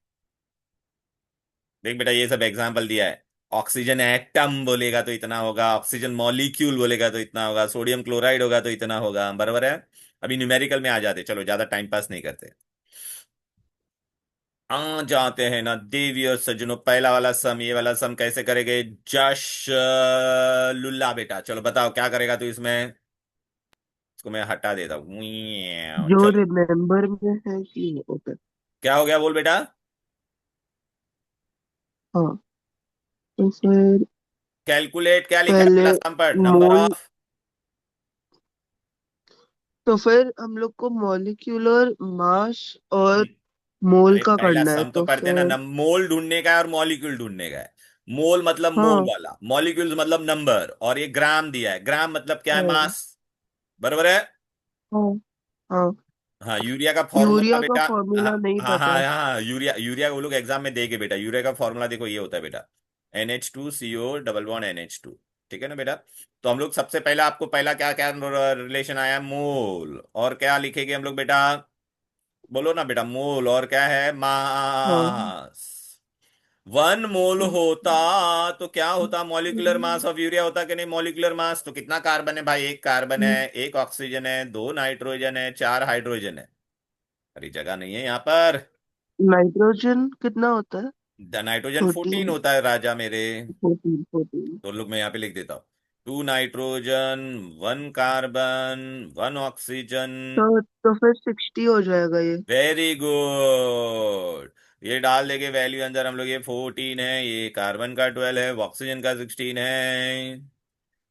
देख बेटा, ये सब एग्जाम्पल दिया है। ऑक्सीजन एटम बोलेगा तो इतना होगा, ऑक्सीजन मॉलिक्यूल बोलेगा तो इतना होगा, सोडियम क्लोराइड होगा तो इतना होगा। बराबर है। अभी न्यूमेरिकल में आ जाते, चलो ज्यादा टाइम पास नहीं करते। आ जाते हैं ना देवी और सज्जनों, पहला वाला सम, ये वाला सम कैसे करेंगे? जश लुल्ला बेटा, चलो बताओ क्या करेगा तू इसमें? इसको मैं हटा देता हूँ। जो चलो, रिमेम्बर में है कि ओके। क्या हो गया बोल बेटा? हाँ, तो फिर कैलकुलेट क्या लिखा है पहले पहला सम पर? Number mole, of. तो फिर हम लोग को मॉलिक्यूलर मास और मोल अरे का पहला करना है, सम तो तो पढ़ते हैं ना, फिर मोल ढूंढने का है और मॉलिक्यूल ढूंढने का है। मोल मतलब मोल हाँ वाला, मॉलिक्यूल्स मतलब नंबर, और ये ग्राम दिया है। ग्राम मतलब क्या है? हाँ मास। बरोबर है। हाँ हाँ। हाँ, यूरिया का फॉर्मूला यूरिया का बेटा। हाँ फॉर्मूला नहीं हाँ पता हाँ है। हाँ, यूरिया, यूरिया वो लोग एग्जाम में देंगे बेटा। यूरिया का फॉर्मूला देखो, ये होता है बेटा, NH2CO डबल बॉन्ड NH2। ठीक है ना बेटा? तो हम लोग सबसे पहला, आपको पहला क्या क्या रिलेशन आया? मोल। और क्या लिखेंगे हम लोग बेटा? बोलो ना बेटा, मोल और क्या है? हाँ मास। 1 मोल हाँ होता तो क्या होता? मॉलिक्यूलर मास ऑफ यूरिया होता कि नहीं? मॉलिक्यूलर मास तो कितना कार्बन है भाई? एक कार्बन है, एक ऑक्सीजन है, दो नाइट्रोजन है, चार हाइड्रोजन है। अरे जगह नहीं है यहाँ पर। नाइट्रोजन कितना होता है? नाइट्रोजन 14 14। होता है राजा मेरे। 14। तो लोग मैं यहाँ पे लिख देता हूँ। 2 नाइट्रोजन, 1 कार्बन, 1 ऑक्सीजन। तो फिर 60 हो जाएगा ये। Very good. ये डाल देंगे वैल्यू अंदर हम लोग, ये 14 है, ये कार्बन का 12 है, ऑक्सीजन का 16 है,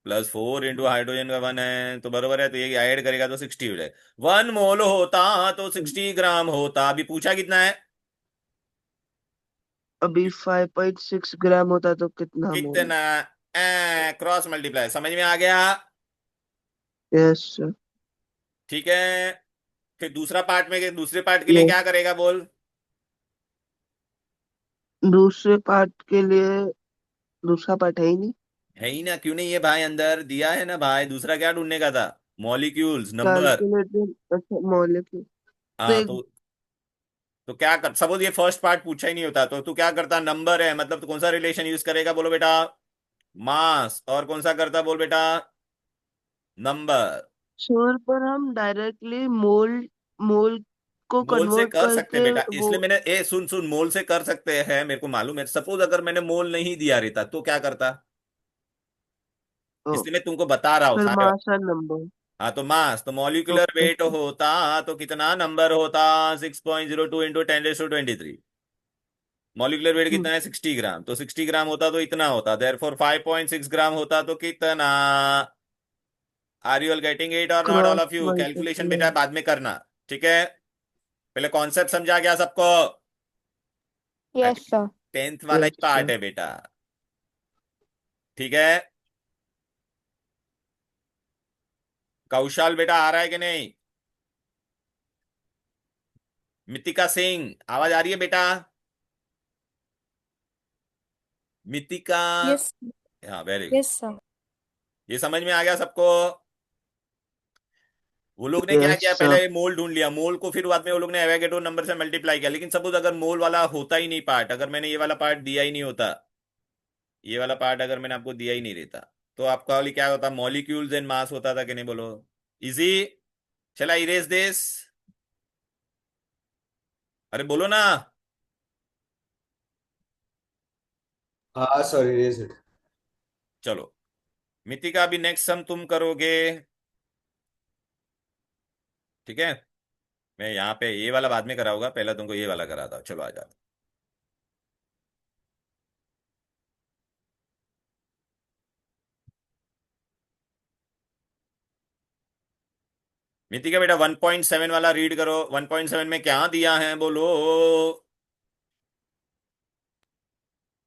प्लस 4 इंटू हाइड्रोजन का 1 है, तो बरोबर है, तो ये ऐड करेगा तो 60 हो जाए। 1 मोल होता तो 60 ग्राम होता। अभी पूछा कितना है? अभी 5.6 ग्राम होता तो कितना मोल? कितना? क्रॉस मल्टीप्लाई, समझ में आ गया? Yes sir. ठीक है। फिर दूसरा पार्ट में, दूसरे पार्ट के लिए यस। क्या करेगा बोल? दूसरे पार्ट के लिए दूसरा पार्ट है ही नहीं। है ही ना, क्यों नहीं है भाई? अंदर दिया है ना भाई, दूसरा क्या ढूंढने का था? Molecules number. कैलकुलेटेड, अच्छा मॉलिक्यूल। तो हाँ, एक तो क्या कर, सपोज ये फर्स्ट पार्ट पूछा ही नहीं होता तो तू क्या करता? नंबर है मतलब, तो कौन सा रिलेशन यूज करेगा बोलो बेटा? मास। और कौन सा करता बोल बेटा? नंबर। सर पर हम डायरेक्टली मोल मोल को मोल से कन्वर्ट कर सकते करके बेटा, वो। इसलिए मैंने, ए सुन सुन, मोल से कर सकते हैं मेरे को मालूम है। सपोज अगर मैंने मोल नहीं दिया रहता तो क्या करता? ओ, इसलिए मैं तुमको बता रहा हूँ फिर सारे। मास एंड नंबर। हाँ, तो मास, तो मॉलिक्यूलर ओके वेट सर। होता तो कितना नंबर होता? 6.02 इंटू 10⁻23। मॉलिक्यूलर वेट हम्म। कितना है? 60 ग्राम, तो 60 ग्राम होता तो इतना होता, देयरफॉर 5.6 ग्राम होता तो कितना? Are you all getting it और not all cross of you? Calculation बेटा मल्टीप्लाई। बाद में करना। ठीक है, पहले कॉन्सेप्ट समझा गया सबको? Yes, sir. 10th वाला ही यस पार्ट सर। है बेटा। ठीक है। कौशल बेटा आ रहा है कि नहीं? मितिका सिंह, आवाज आ रही है बेटा? मितिका। Yes. हाँ, वेरी गुड। Yes, sir. ये समझ में आ गया सबको? वो लोग ने क्या यस किया, सर। पहले मोल ढूंढ लिया, मोल को फिर बाद में वो लोग ने एवोगैड्रो नंबर से मल्टीप्लाई किया। लेकिन सपोज अगर मोल वाला होता ही नहीं पार्ट, अगर मैंने ये वाला पार्ट दिया ही नहीं होता, ये वाला पार्ट अगर मैंने आपको दिया ही नहीं रहता, तो आपका वाली क्या होता? मॉलिक्यूल्स एंड मास होता था कि नहीं बोलो? इजी। चला इरेज दिस। अरे बोलो ना। हाँ सर, इरेज इट। चलो, मितिका अभी नेक्स्ट सम तुम करोगे। ठीक है, मैं यहाँ पे ये वाला बाद में कराऊंगा, पहले तुमको ये वाला कराता हूँ। चलो आ जाओ। मितिका बेटा 1.7 वाला रीड करो। 1.7 में क्या दिया है बोलो?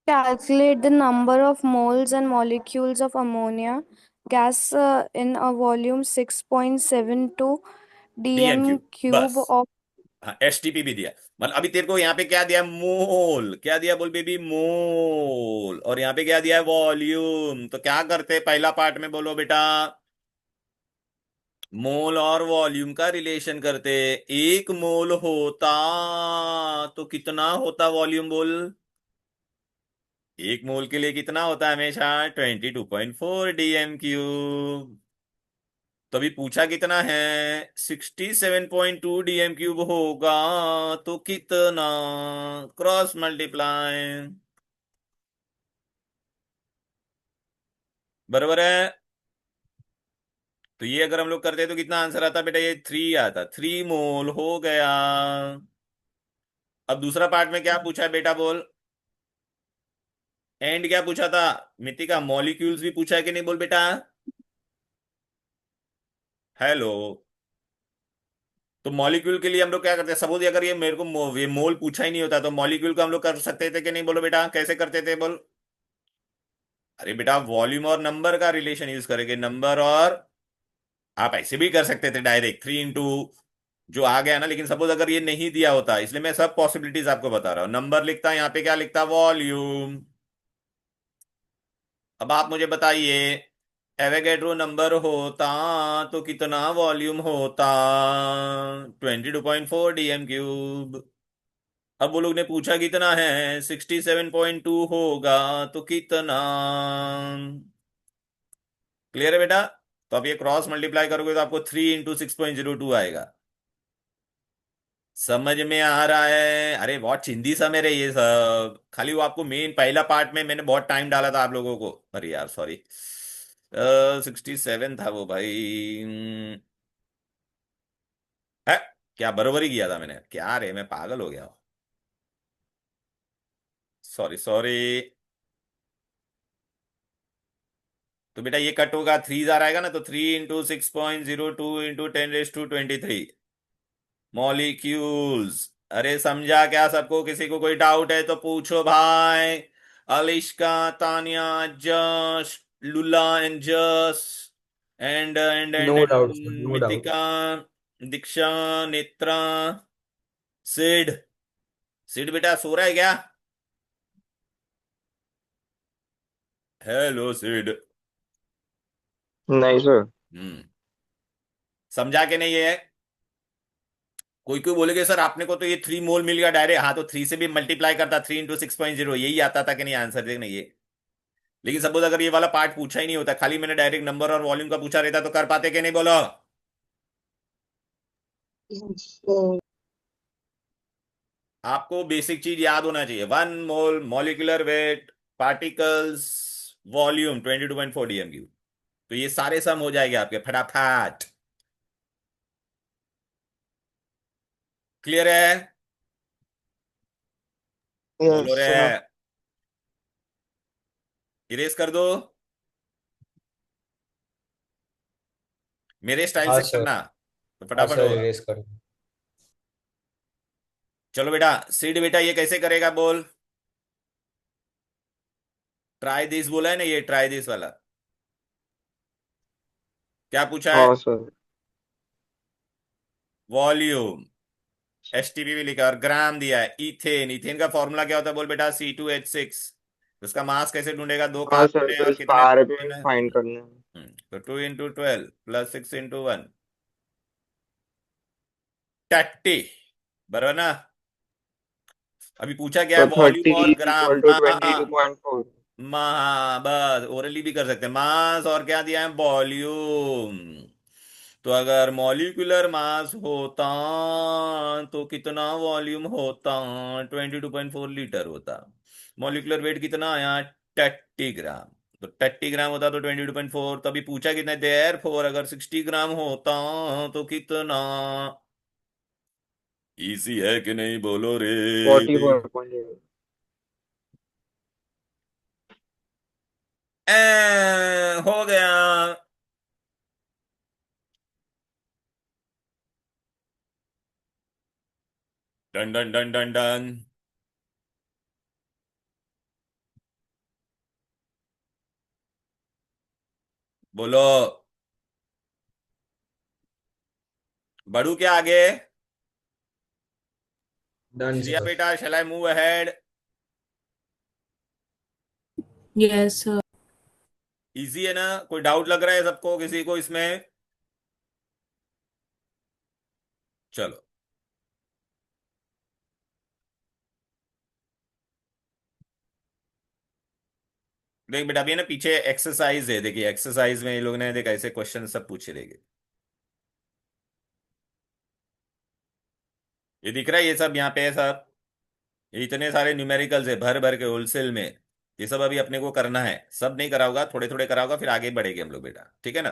Calculate the number of moles and molecules of ammonia gas in a volume 6.72 DM dm cube, बस। cube of हाँ, एसटीपी भी दिया। मतलब अभी तेरे को यहाँ पे क्या दिया? मोल। क्या दिया बोल बेबी? मोल। और यहाँ पे क्या दिया है? वॉल्यूम। तो क्या करते पहला पार्ट में बोलो बेटा? मोल और वॉल्यूम का रिलेशन करते। एक मोल होता तो कितना होता वॉल्यूम बोल? एक मोल के लिए कितना होता है हमेशा? 22.4 DM³ तो अभी पूछा कितना है? 67.2 DM³ होगा तो कितना? Cross multiply. बराबर है। तो ये अगर हम लोग करते तो कितना आंसर आता बेटा? ये 3 आता, 3 मोल हो गया। अब दूसरा पार्ट में क्या पूछा है बेटा बोल? एंड क्या पूछा था? मितिका मॉलिक्यूल्स भी पूछा है कि नहीं बोल बेटा? हेलो। तो मॉलिक्यूल के लिए हम लोग क्या करते हैं? सपोज अगर ये मेरे को ये मोल पूछा ही नहीं होता तो मॉलिक्यूल को हम लोग कर सकते थे कि नहीं बोलो बेटा? कैसे करते थे बोल? अरे बेटा, वॉल्यूम और नंबर का रिलेशन यूज करेंगे, नंबर और। आप ऐसे भी कर सकते थे डायरेक्ट 3 इंटू जो आ गया ना, लेकिन सपोज अगर ये नहीं दिया होता, इसलिए मैं सब पॉसिबिलिटीज आपको बता रहा हूं। नंबर लिखता, यहाँ पे क्या लिखता? वॉल्यूम। अब आप मुझे बताइए, एवोगैड्रो नंबर होता तो कितना वॉल्यूम होता? 22.4 DM³। अब वो लोग ने पूछा कितना है? 67.2 होगा तो कितना? क्लियर है बेटा? तो अब ये क्रॉस मल्टीप्लाई करोगे तो आपको 3 इंटू 6.02 आएगा। समझ में आ रहा है? अरे बहुत चिंदी सा मेरे ये सब, खाली वो आपको मेन पहला पार्ट में मैंने बहुत टाइम डाला था आप लोगों को। अरे यार सॉरी, 67 था वो भाई। है क्या? बरोबर ही किया था मैंने क्या? रे मैं पागल हो गया हूँ। Sorry sorry. तो बेटा ये कट होगा, 3 आएगा ना, तो 3 × 6.02 × 10⁻23 मॉलिक्यूल्स। अरे समझा क्या सबको? किसी को कोई डाउट है तो पूछो भाई। Alishka, Tania, Jash, Lula and Jas, and No doubt, sir. No doubt. Mitika, Diksha, Netra, Sid. Sid बेटा सो रहा है क्या? हेलो सिड। नहीं सर। हम्म। समझा के नहीं है? कोई कोई बोलेगे सर आपने को तो ये 3 मोल मिल गया डायरेक्ट। हाँ, तो 3 से भी मल्टीप्लाई करता, 3 × 6.0, यही आता था कि नहीं आंसर? देख नहीं ये। लेकिन सपोज अगर ये वाला पार्ट पूछा ही नहीं होता, खाली मैंने डायरेक्ट नंबर और वॉल्यूम का पूछा रहता, तो कर पाते कि नहीं बोलो? आपको बेसिक चीज याद होना चाहिए। 1 mole, molecular weight, particles, volume 22.4 dm3। तो ये सारे सम हो जाएंगे आपके फटाफट। क्लियर है? बोलो Yes, रे। sir. इरेज कर दो, मेरे स्टाइल हाँ से सर। करना तो हाँ फटाफट सर, होगा। इरेज करो। चलो बेटा, सीड बेटा ये कैसे करेगा बोल? ट्राई दिस बोला है ना, ये ट्राई दिस वाला। क्या पूछा है? हाँ सर. वॉल्यूम, एसटीपी भी लिखा और ग्राम दिया है। इथेन, इथेन का फॉर्मूला क्या होता है बोल बेटा? C2H6। उसका मास कैसे ढूंढेगा? 2 हाँ सर, कार्बन है तो और इसका कितने RPM हाइड्रोजन है? फाइंड करना है. तो 2 × 12 + 6 × 1 30, बराबर ना? अभी पूछा क्या है? तो वॉल्यूम 30 और इज ग्राम। Equal to 22.4. बस ओरली भी कर सकते हैं। मास और क्या दिया है? वॉल्यूम। तो अगर मॉलिक्यूलर मास होता तो कितना वॉल्यूम होता? 22.4 लीटर होता। मॉलिक्यूलर वेट कितना आया? 30 ग्राम। तो 30 ग्राम होता तो 22.4। तो अभी पूछा कितना? देयर फोर अगर 60 ग्राम होता तो कितना? इजी है कि नहीं बोलो रे? 44.8. हो गया। Done done done done done. बोलो, बढ़ू क्या आगे? Done Shriya sir. बेटा, shall I move ahead? Yes, sir. Easy है ना? कोई डाउट लग रहा है सबको, किसी को इसमें? चलो, देख बेटा अभी है ना पीछे एक्सरसाइज है। देखिए एक्सरसाइज में ये लोग ने देख ऐसे क्वेश्चन सब पूछे रहेंगे। ये दिख रहा है ये सब यहाँ पे है सब। ये इतने सारे न्यूमेरिकल्स है भर भर के होलसेल में। ये सब अभी अपने को करना है। सब नहीं करा होगा, थोड़े थोड़े करा होगा, फिर आगे बढ़ेंगे हम लोग बेटा, ठीक है ना?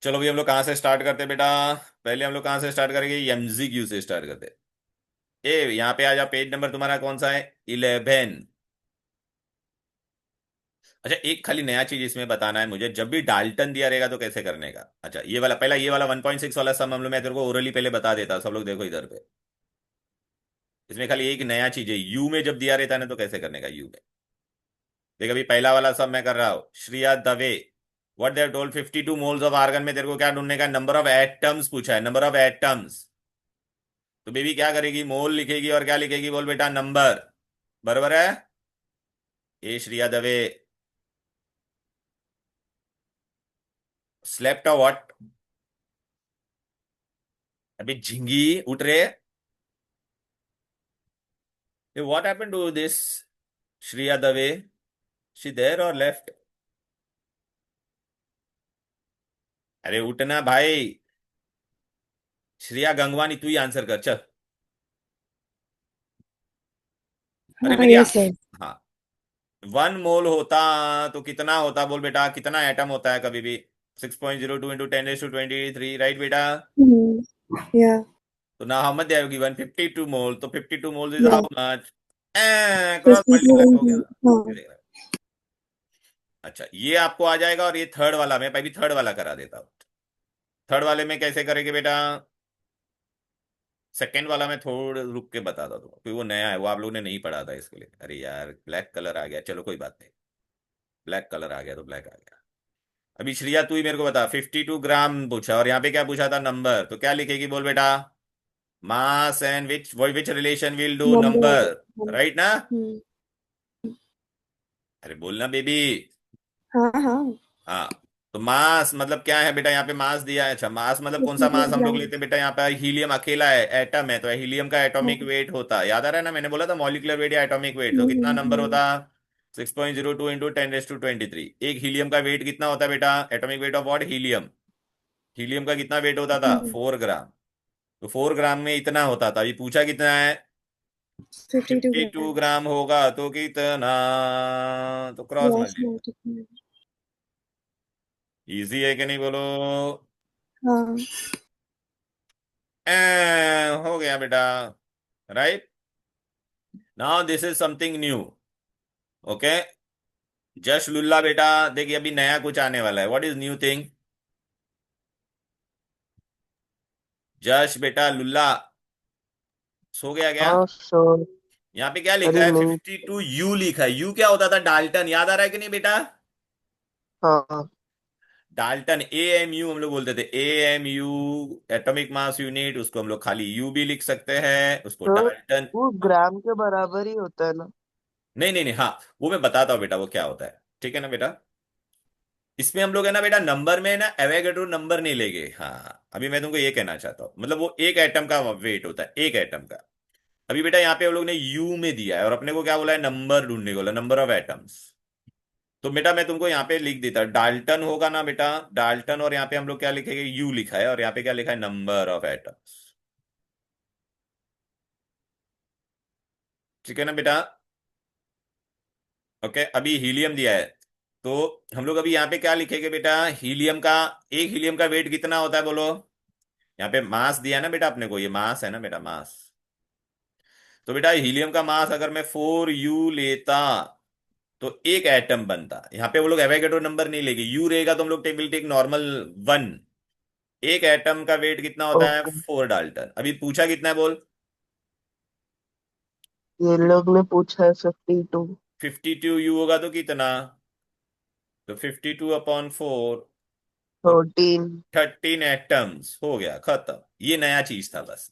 चलो अभी हम लोग कहाँ से स्टार्ट करते हैं बेटा? पहले हम लोग कहाँ से स्टार्ट करेंगे? MCQ से स्टार्ट करते हैं। ए यहाँ पे आ जाओ, पेज नंबर तुम्हारा कौन सा है? 11। अच्छा, एक खाली नया चीज इसमें बताना है मुझे। जब भी डाल्टन दिया रहेगा तो कैसे करने का? अच्छा ये वाला, पहला ये वाला 1.6 वाला सम हम लोग, मैं तेरे को ओरली पहले बता देता। सब लोग देखो इधर पे। इसमें खाली एक नया चीज है, यू में जब दिया रहता है ना तो कैसे करने का यू में। देख अभी पहला वाला सब मैं कर रहा हूं। Shriya Dave, what they have told 52 moles of argon में तेरे को क्या ढूंढने का? नंबर ऑफ एटम्स पूछा है, नंबर ऑफ एटम्स। तो बेबी क्या करेगी? मोल लिखेगी और क्या लिखेगी बोल बेटा? नंबर। बराबर है? ए श्रिया दवे स्लेप्ट और व्हाट? अभी झिंगी उठ रहे। What happened to this Shriya Dave? She there और लेफ्ट? अरे उठना भाई। श्रिया गंगवानी तू ही आंसर कर चल। अरे हाँ, मेरी यस सर. हाँ। 1 मोल होता तो कितना होता बोल बेटा? कितना एटम होता है कभी भी? 6.02 × 10⁻23, राइट बेटा? या. तो ना हाउ मच देयर गिवन? 52 मोल। तो 52 मोल इज या. How much? क्रॉस मल्टीप्लाई हो 52. हाँ. गया। अच्छा, ये आपको आ जाएगा, और ये थर्ड वाला मैं पहले थर्ड वाला करा देता हूँ। थर्ड वाले में कैसे करेंगे बेटा? सेकंड वाला मैं थोड़ा रुक के बताता हूँ क्योंकि वो नया है, वो आप लोगों ने नहीं पढ़ा था इसके लिए। अरे यार, ब्लैक कलर आ गया, चलो कोई बात नहीं। ब्लैक कलर आ गया तो ब्लैक आ गया। अभी श्रिया तू ही मेरे को बता, 52 ग्राम पूछा और यहाँ पे क्या पूछा था? नंबर। तो क्या लिखेगी बोल बेटा? Mass and which relation will do Number. Number, right ना? हम्म. अरे बोलना बेबी। हाँ हाँ. हाँ। तो मास मतलब क्या है बेटा? यहाँ पे मास दिया है। अच्छा, मास मतलब कौन सा 52 मास हम लोग ग्राम. लेते हैं बेटा? यहाँ पे हीलियम अकेला है, एटम है, तो हीलियम का एटॉमिक हाँ. वेट होता है, याद आ रहा है ना? मैंने बोला था मॉलिक्यूलर वेट या एटॉमिक वेट, तो कितना नंबर हम्म. होता? 6.02 इंटू 10⁻23। एक हीलियम का वेट कितना होता है बेटा? Atomic weight of what? Helium. Helium का कितना वेट होता था? 4 ग्राम। तो 4 ग्राम में इतना होता था। अभी पूछा कितना है? 52 52 ग्राम. ग्राम होगा तो कितना? तो cross Cross multiply. multiply. Easy है कि नहीं बोलो? हाँ. हो गया बेटा, right? Now this is something new. Okay, जश लुल्ला बेटा, देखिए अभी नया कुछ आने वाला है। What is new thing? जश बेटा लुल्ला, सो गया क्या? हाँ सर। यहाँ पे क्या लिखा अरे है? नहीं। 52 यू लिखा है। यू क्या होता था? डाल्टन, याद आ रहा है कि नहीं बेटा? हाँ। डाल्टन, AMU हम लोग बोलते थे, AMU, एटॉमिक मास यूनिट। उसको हम लोग खाली यू भी लिख सकते हैं, उसको सर डाल्टन। वो ग्राम के बराबर ही होता है ना? नहीं नहीं नहीं, हाँ वो मैं बताता हूँ बेटा वो क्या होता है, ठीक है ना बेटा? इसमें हम लोग है ना बेटा, नंबर में ना एवोगैड्रो नंबर नहीं लेंगे। हाँ, अभी मैं तुमको ये कहना चाहता हूँ, मतलब वो एक एटम का वेट होता है, एक एटम का। अभी बेटा यहाँ पे हम लोग ने यू में दिया है, और अपने को क्या बोला है? नंबर ढूंढने को बोला, नंबर ऑफ एटम्स। तो बेटा मैं तुमको यहाँ पे लिख देता, डाल्टन होगा ना बेटा, डाल्टन, और यहाँ पे हम लोग क्या लिखेंगे? यू लिखा है, और यहाँ पे क्या लिखा है? Number of atoms. ठीक है ना बेटा? ओके, अभी हीलियम दिया है, तो हम लोग अभी यहाँ पे क्या लिखेंगे बेटा? हीलियम का, एक हीलियम का वेट कितना होता है बोलो? यहाँ पे मास दिया है ना बेटा अपने को, ये मास है ना बेटा, मास। तो बेटा हीलियम का मास अगर मैं 4U लेता तो एक एटम बनता। यहाँ पे वो लोग एवोगैड्रो नंबर नहीं लेंगे, यू रहेगा तो हम लोग टेबल टेक नॉर्मल 1। एक एटम का वेट कितना होता है? ओके। 4 डाल्टन। अभी पूछा कितना है बोल? ये लोग ने पूछा है 52। 52 यू होगा तो कितना? तो 52/4 तो 13। 13 एटम्स, हो गया, खत्म। ये नया चीज था बस।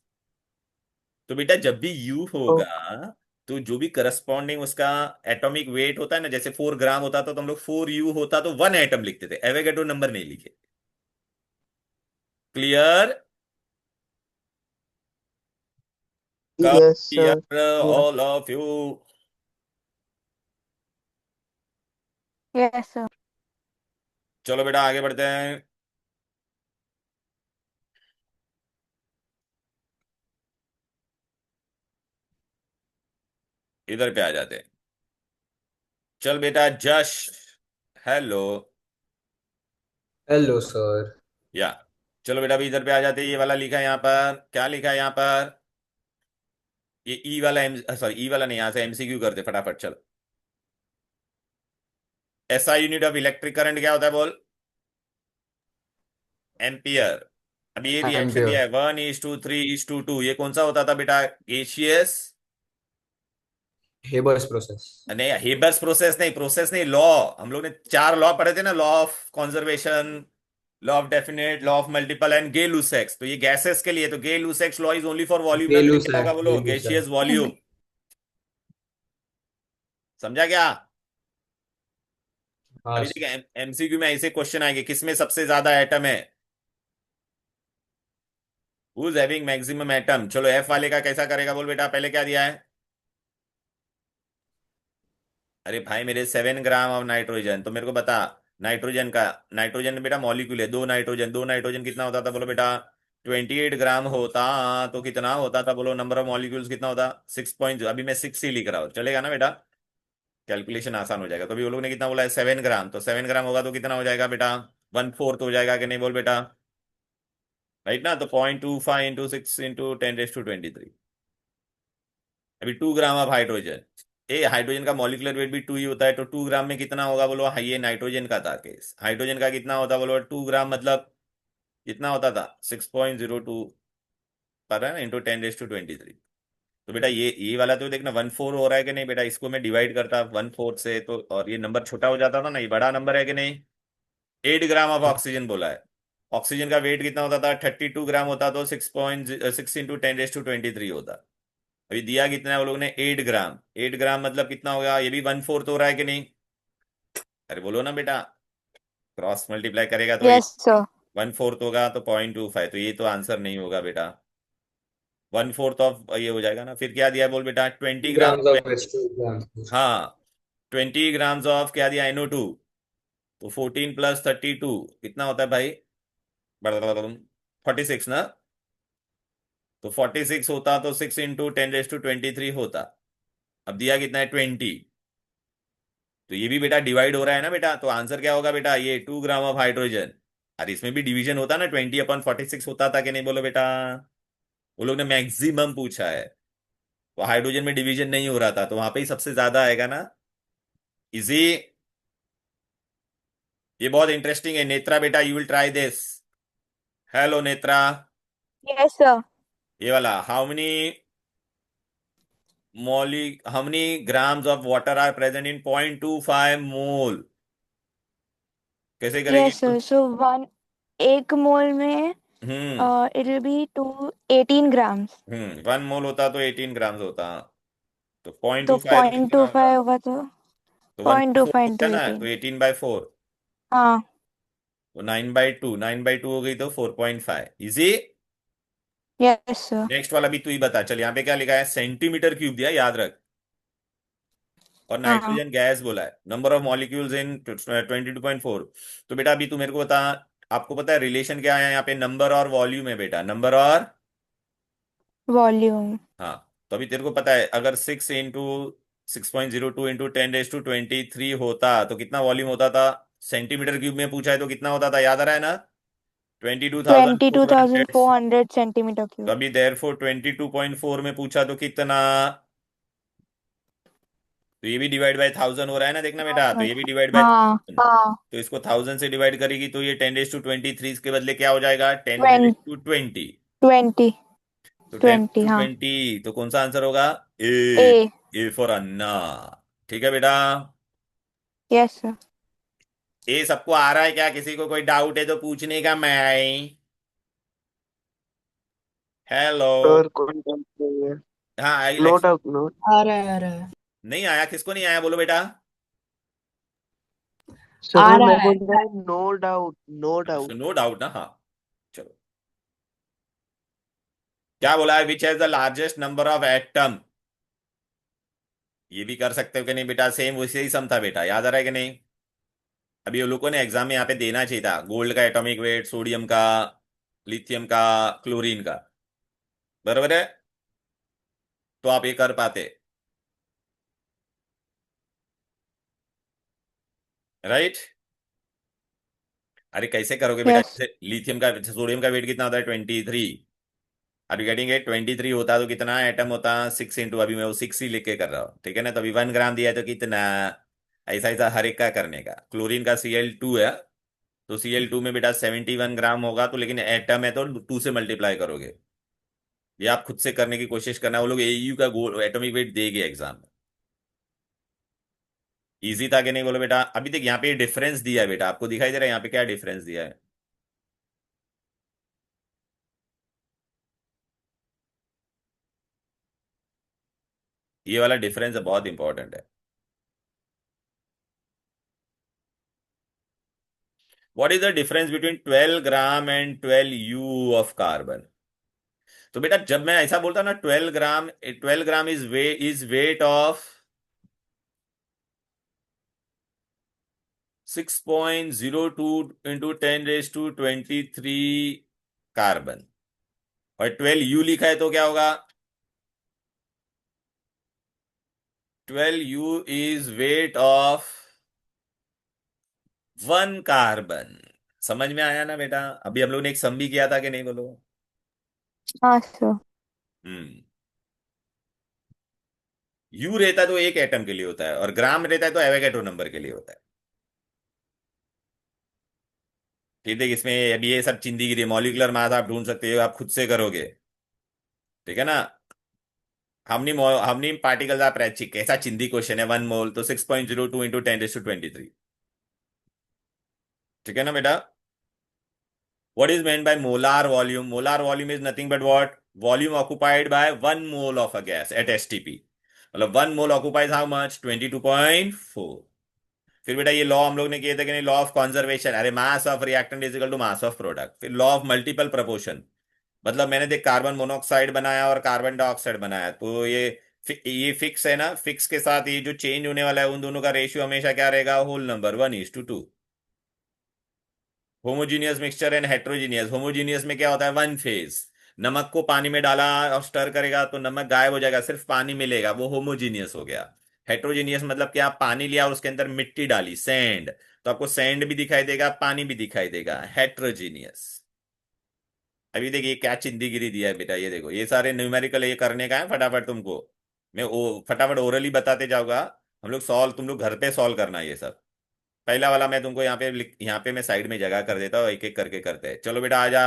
तो बेटा जब भी यू होगा, तो जो भी करस्पॉन्डिंग उसका एटॉमिक वेट होता है ना, जैसे 4 ग्राम होता तो हम लोग 4U होता तो 1 एटम लिखते थे, एवोगैड्रो नंबर नहीं लिखे। Clear? Yes sir. Clear all of you? Yes, sir. चलो बेटा आगे बढ़ते हैं। इधर पे आ जाते हैं। चल बेटा जश, हेलो। Hello sir. या, चलो बेटा अभी इधर पे आ जाते हैं। ये वाला लिखा है यहाँ पर, क्या लिखा है यहाँ पर? ये ई वाला, सॉरी ई वाला नहीं, यहाँ से MCQ करते फटाफट, चलो। SI unit of electric current क्या होता है बोल? एम्पियर। अब ये रिएक्शन एम्पियर। दिया है 1:3:2, ये कौन सा होता था बेटा? गेशियस। Haber's process. नहीं, हेबर्स प्रोसेस नहीं, प्रोसेस नहीं, लॉ। हम लोग ने 4 लॉ पढ़े थे ना, law of conservation, law of definite, law of multiple and Gay Lussac's. तो ये गैसेस के लिए, तो Gay Lussac's law is only for volume में, मतलब क्या होगा बोलो? गेलूस है। Gaseous volume. समझा क्या? हाँ। अभी देखिए MCQ में ऐसे क्वेश्चन आएंगे, किसमें सबसे ज्यादा एटम है? Who is having maximum atom? चलो F वाले का कैसा करेगा बोल बेटा? पहले क्या दिया है? अरे भाई मेरे 7 ग्राम ऑफ नाइट्रोजन, तो मेरे को बता नाइट्रोजन का, नाइट्रोजन बेटा मॉलिक्यूल है, दो नाइट्रोजन कितना होता था बोलो बेटा? 28 ग्राम होता। तो कितना होता था बोलो? नंबर ऑफ मॉलिक्यूल्स कितना होता? 6 अभी मैं 6 ही लिख रहा हूँ, चलेगा ना बेटा? कैलकुलेशन आसान हो जाएगा। तो अभी वो लोग ने कितना बोला है? 7 ग्राम, तो 7 ग्राम होगा तो कितना हो जाएगा बेटा? 1/4 हो जाएगा कि नहीं बोल बेटा? राइट ना? तो 0.25 इंटू 6 इंटू 10⁻23। अभी 2 gram of hydrogen, A hydrogen का मॉलिक्यूलर वेट भी 2 ही होता है, तो 2 ग्राम में कितना होगा बोलो? हाँ, ये नाइट्रोजन का था केस, हाइड्रोजन का कितना होता बोलो? 2 ग्राम मतलब कितना होता था? 6.02 पर है ना, इंटू 10⁻23। तो बेटा ये वाला तो देखना 1/4 हो रहा है कि नहीं बेटा, इसको मैं डिवाइड करता 1/4 से तो, और ये नंबर छोटा हो जाता था ना, ये बड़ा नंबर है कि नहीं? 8 ग्राम ऑफ ऑक्सीजन बोला है। ऑक्सीजन का वेट कितना होता था? 32 ग्राम होता, तो 6.6 इंटू 10⁻23 होता। अभी दिया कितना है वो लोग ने? 8 ग्राम। 8 ग्राम मतलब कितना होगा? ये भी 1/4 हो रहा है कि नहीं? अरे बोलो ना बेटा, क्रॉस मल्टीप्लाई करेगा तो Yes, sir. 1/4 होगा तो 0.25, तो ये तो आंसर नहीं होगा बेटा। 1/4 ऑफ ये हो जाएगा ना। फिर क्या दिया बोल बेटा? 20 ग्राम। Grams of H2 grams. हाँ, 20 ग्राम्स ऑफ क्या दिया? NO2। तो 14 + 32 कितना होता है भाई? 46 ना। तो 46 होता तो 6 इंटू 10⁻23 होता। अब दिया कितना है? 20। तो ये भी बेटा डिवाइड हो रहा है ना बेटा, तो आंसर क्या होगा बेटा? ये 2 ग्राम ऑफ हाइड्रोजन। अरे इसमें भी डिवीजन होता ना, 20/46 होता था कि नहीं बोलो बेटा? वो लोग ने मैक्सिमम पूछा है, तो हाइड्रोजन में डिवीजन नहीं हो रहा था, तो वहां पे ही सबसे ज्यादा आएगा ना। इजी। ये बहुत इंटरेस्टिंग है नेत्रा बेटा, you will try this. Hello Netra. Yes, sir. ये वाला how many grams of water are present in 0.25 mole? कैसे करेगी Yes, तू? sir. So one एक मोल में हम्म it will be 18 grams. 1 मोल होता तो 18 ग्राम्स होता। तो पॉइंट तो टू फाइव तो कितना होगा? 0.25 होगा तो तो one point by two four five होता इंटू है ना, तो 18। 18/4। हाँ। तो 9/2 हो गई तो 4.5। इजी। Yes, sir. नेक्स्ट वाला भी तू ही बता। चल, यहाँ पे क्या लिखा है? सेंटीमीटर क्यूब दिया, याद रख। और हाँ। नाइट्रोजन गैस बोला है। Number of molecules in 22.4। तो बेटा अभी तू मेरे को बता, आपको पता है रिलेशन क्या है यहाँ पे? नंबर और वॉल्यूम है बेटा, नंबर और। वॉल्यूम। हाँ, तो अभी तेरे को पता है, अगर 6 इंटू 6.02 इंटू 10⁻23 होता तो कितना वॉल्यूम होता था? सेंटीमीटर क्यूब में पूछा है तो कितना होता था, याद आ रहा है ना? 22,400। 22,400 सेंटीमीटर तो क्यूब। अभी देयरफॉर 22.4 में पूछा तो कितना? तो ये भी डिवाइड बाय 1000 हो रहा है ना, देखना बेटा, तो ये भी डिवाइड बाय हाँ। 1000। तो इसको 1000 से डिवाइड करेगी तो ये 10⁻23 के बदले क्या हो जाएगा? Ten raise 20। To twenty 20। तो टेन 20, टू हाँ। ट्वेंटी तो कौन सा आंसर होगा? ए। ए। ए फॉर अन्ना। ठीक है बेटा। Yes sir. ए सबको आ रहा है क्या? किसी को कोई डाउट है तो पूछने का मैं। हेलो। सर कोई डाउट नहीं है। हाँ नो एलेक्स। Doubt, no. आ रहा है, आ रहा है। नहीं आया? किसको नहीं आया बोलो बेटा? आ सर मैं रहा है। बोल रहा हूँ no doubt, no doubt. No doubt ना, हाँ। चलो, क्या बोला है? Which has the largest number of atom? ये भी कर सकते हो कि नहीं बेटा? सेम वैसे ही सम था बेटा, याद आ रहा है कि नहीं? अभी ये लोगों ने एग्जाम में यहाँ पे देना चाहिए था, गोल्ड का एटॉमिक वेट, सोडियम का, लिथियम का, क्लोरीन का। बराबर है, तो आप ये कर पाते। राइट। अरे कैसे करोगे बेटा? यस। जैसे लिथियम का, सोडियम का वेट कितना होता है? 23। अभी गेटिंग इट? 23 होता तो कितना एटम होता? 6 इंटू, अभी मैं वो 6 ही लेके कर रहा हूँ, ठीक है ना? तो अभी 1 ग्राम दिया है तो कितना? ऐसा ऐसा हर एक का करने का। क्लोरीन का Cl2 है, तो Cl2 में बेटा 71 ग्राम होगा, तो लेकिन एटम है तो 2 से मल्टीप्लाई करोगे। ये आप खुद से करने की कोशिश करना, वो लोग AU का गोल एटॉमिक वेट देंगे एग्जाम में। इजी था कि नहीं बोलो बेटा? अभी तक यहाँ पे डिफरेंस दिया है बेटा, आपको दिखाई दे रहा है यहाँ पे क्या डिफरेंस दिया है? ये वाला डिफरेंस बहुत इंपॉर्टेंट है। What is the difference between 12 gram and 12 U of carbon? तो बेटा जब मैं ऐसा बोलता हूं ना, 12 ग्राम, 12 gram is weight of 6.02 into 10⁻23 carbon, और 12 U लिखा है तो क्या होगा? 12 U is weight of 1 carbon. समझ में आया ना बेटा? अभी हम लोग ने एक सम भी किया था कि नहीं बोलो? हाँ सर। हम्म यू रहता है तो एक एटम के लिए होता है, और ग्राम रहता है तो एवोगैड्रो नंबर के लिए होता है। ठीक है, इसमें अभी ये सब चिंदीगिरी, मॉलिक्यूलर मास आप ढूंढ सकते हो, आप खुद से करोगे। ठीक है ना। हमने पार्टिकल्स आप रैचिक कैसा चिंदी क्वेश्चन है, 1 मोल तो 6.02 इंटू 10⁻23। ठीक है ना बेटा। What is meant by molar volume? Molar volume is nothing but what? Volume occupied by 1 mole of a gas at STP. मतलब 1 mole occupies how much? 22.4। फिर बेटा ये लॉ हम लोग ने किए थे कि नहीं, लॉ ऑफ कंजर्वेशन, अरे mass of reactant is equal to mass of product. फिर लॉ ऑफ मल्टीपल प्रोपोर्शन, मतलब मैंने देख कार्बन मोनोऑक्साइड बनाया और कार्बन डाइऑक्साइड बनाया, तो ये फिक्स है ना, फिक्स के साथ ये जो चेंज होने वाला है उन दोनों का रेशियो हमेशा क्या रहेगा, whole number 1:2। Homogeneous mixture and heterogeneous, homogeneous में क्या होता है, वन फेज। नमक को पानी में डाला और स्टर करेगा तो नमक गायब हो जाएगा, सिर्फ पानी मिलेगा, वो होमोजीनियस हो गया। हेट्रोजीनियस मतलब क्या, पानी लिया और उसके अंदर मिट्टी डाली, सैंड, तो आपको सैंड भी दिखाई देगा, पानी भी दिखाई देगा, हेट्रोजीनियस। अभी देखिए क्या चिंदीगिरी दिया है बेटा, ये देखो ये सारे न्यूमेरिकल ये करने का है फटाफट तुमको। मैं फटाफट ओरली बताते जाऊंगा, हम लोग सॉल्व, तुम लोग घर पे सॉल्व करना ये सब। पहला वाला मैं तुमको यहाँ पे मैं साइड में जगह कर देता हूँ, एक एक करके करते हैं। चलो बेटा आजा।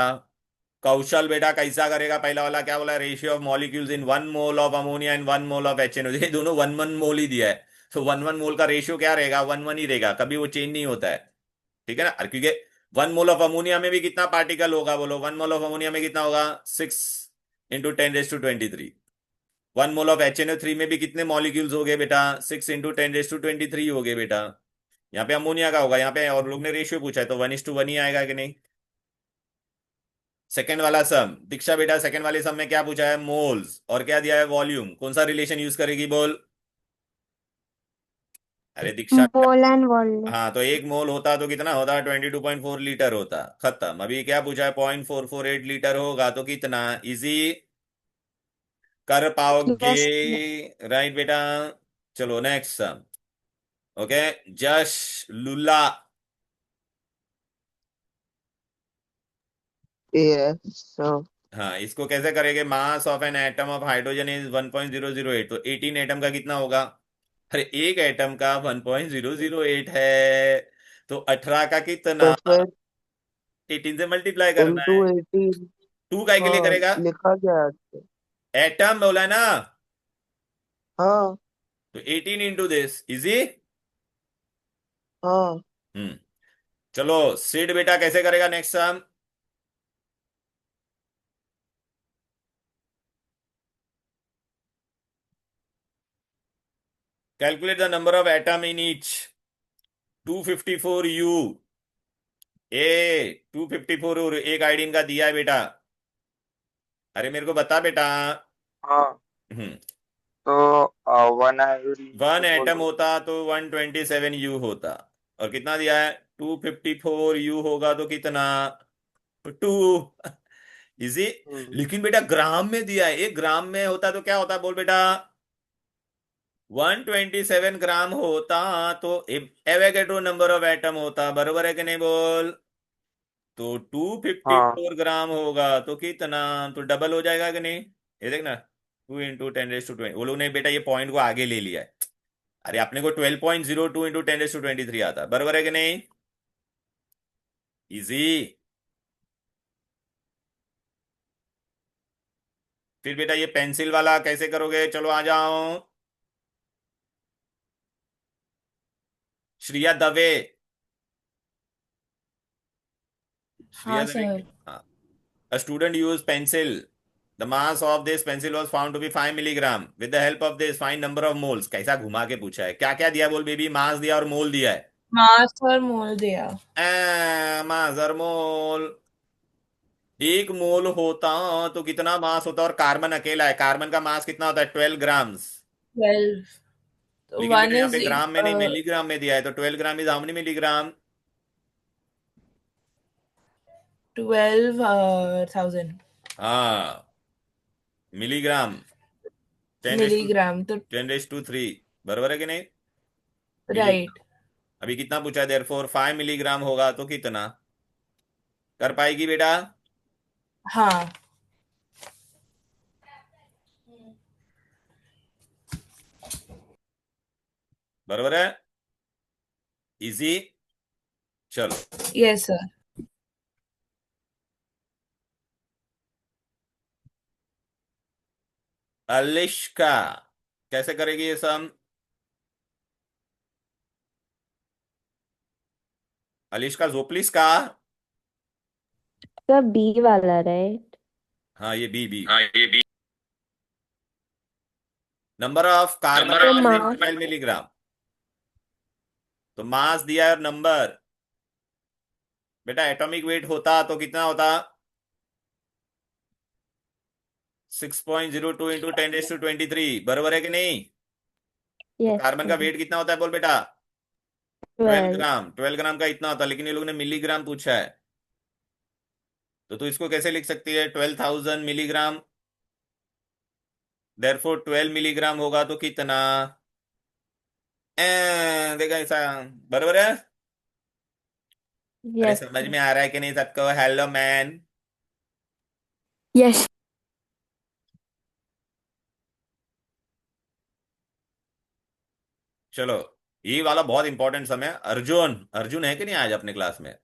कौशल बेटा कैसा करेगा, पहला वाला क्या बोला, ratio of molecules in 1 mole of ammonia and 1 mole of HNO, ये दोनों 1 1 मोल ही दिया है, तो 1 1 मोल का रेशियो क्या रहेगा, 1 1 ही रहेगा, कभी वो चेंज नहीं होता है। ठीक है ना, और क्योंकि 1 मोल ऑफ अमोनिया में भी कितना पार्टिकल होगा, बोलो 1 मोल ऑफ अमोनिया में कितना होगा, 6 × 10⁻23। 1 मोल ऑफ HNO3 में भी कितने मॉलिक्यूल्स हो गए बेटा, 6 × 10⁻23 हो गए बेटा। यहाँ पे अमोनिया का होगा, यहाँ पे और लोग ने रेशियो पूछा है तो 1:1 ही आएगा कि नहीं। सेकंड वाला सम, दीक्षा बेटा सेकंड वाले सम में क्या पूछा है, मोल्स और क्या दिया है, वॉल्यूम, कौन सा रिलेशन यूज करेगी बोल। अरे दीक्षा बेटा, Mole and volume. हाँ तो 1 मोल होता तो कितना होता, 22.4 लीटर होता, खत्म। अभी क्या पूछा है, 0.448 लीटर होगा तो कितना, इजी कर पाओगे। Yes. राइट बेटा। चलो नेक्स्ट सम। ओके, जश लुल्ला। Yes, sir. हाँ इसको कैसे करेंगे, mass of an atom of hydrogen is 1.008, तो 18 एटम का कितना होगा, अरे एक एटम का 1.008 है, तो 18 का कितना, तो फिर 18 से मल्टीप्लाई करना इंटू है। 18। टू काय के लिए हाँ, करेगा, लिखा गया है। एटम बोला है ना, हाँ तो 18 इंटू दिस, इजी। हाँ। हम्म। चलो सिड बेटा कैसे करेगा next sum, calculate the number of atom in each, 254 U, ए 254 एक आइडिन का दिया है बेटा, अरे मेरे को बता बेटा। हाँ हम्म। तो 1 iodine one equal atom two होता तो 127 U होता, और कितना दिया है, 254 U होगा तो कितना, 2। इजी। लेकिन बेटा ग्राम में दिया है, एक ग्राम में होता तो क्या होता, बोल बेटा, 127 ग्राम होता तो एवोगैड्रो नंबर ऑफ एटम होता, बरोबर है कि नहीं बोल, तो हाँ 254 ग्राम होगा तो कितना, तो डबल हो जाएगा कि नहीं। ये देखना, 2 × 10⁻20, वो लोग ने बेटा ये पॉइंट को आगे ले लिया है, अरे अपने को 12.02 इंटू 10⁻23 आता, बरोबर है कि नहीं, इजी। फिर बेटा ये पेंसिल वाला कैसे करोगे, चलो आ जाओ। श्रिया दवे, श्रिया हाँ दवे। सर। हाँ, a student used pencil, the mass of this pencil was found to be 5 mg, with the help of this find number of moles, कैसा घुमा के पूछा है, क्या क्या दिया बोल बेबी, मास दिया और मोल दिया है, मास और मोल दिया। मास और मोल। एक मोल होता तो कितना मास होता, और कार्बन अकेला है, कार्बन का मास कितना होता है, 12 ग्राम्स। 12। तो लेकिन बेटा वन यहाँ इज पे ग्राम में नहीं, मिलीग्राम में दिया है, तो 12 gram is how many milligram, 12,000 हाँ मिलीग्राम, 10 मिलीग्राम तो 10⁻3, बराबर है कि नहीं, मिलीग्राम। राइट। अभी कितना पूछा है, देयरफॉर 5 मिलीग्राम होगा तो कितना, कर पाएगी बेटा। हाँ बरोबर है? इजी। चलो, Yes, sir. अलिश्का कैसे करेगी ये सम? अलिश्का जोप्लिस का। सर बी वाला राइट? हाँ, ये बी। नंबर ऑफ कार्बन तो इन मास 12 मिलीग्राम। तो मास दिया है और नंबर। बेटा एटॉमिक वेट होता तो कितना होता? 6.02 इंटू 10⁻23। बरोबर है कि नहीं? तो यस कार्बन का सर। वेट कितना होता है बोल बेटा? 12 12। ग्राम। 12 ग्राम का इतना होता है, लेकिन ये लोगों ने मिलीग्राम पूछा है। तो तू इसको कैसे लिख सकती है? 12,000 मिलीग्राम। देयरफॉर 12 मिलीग्राम होगा तो कितना? देखा ऐसा? बरोबर है? अरे यस समझ सर। में आ रहा है कि नहीं सबको? Hello man. यस। चलो, ये वाला बहुत इंपॉर्टेंट समय। अर्जुन, अर्जुन है कि नहीं आज अपने क्लास में?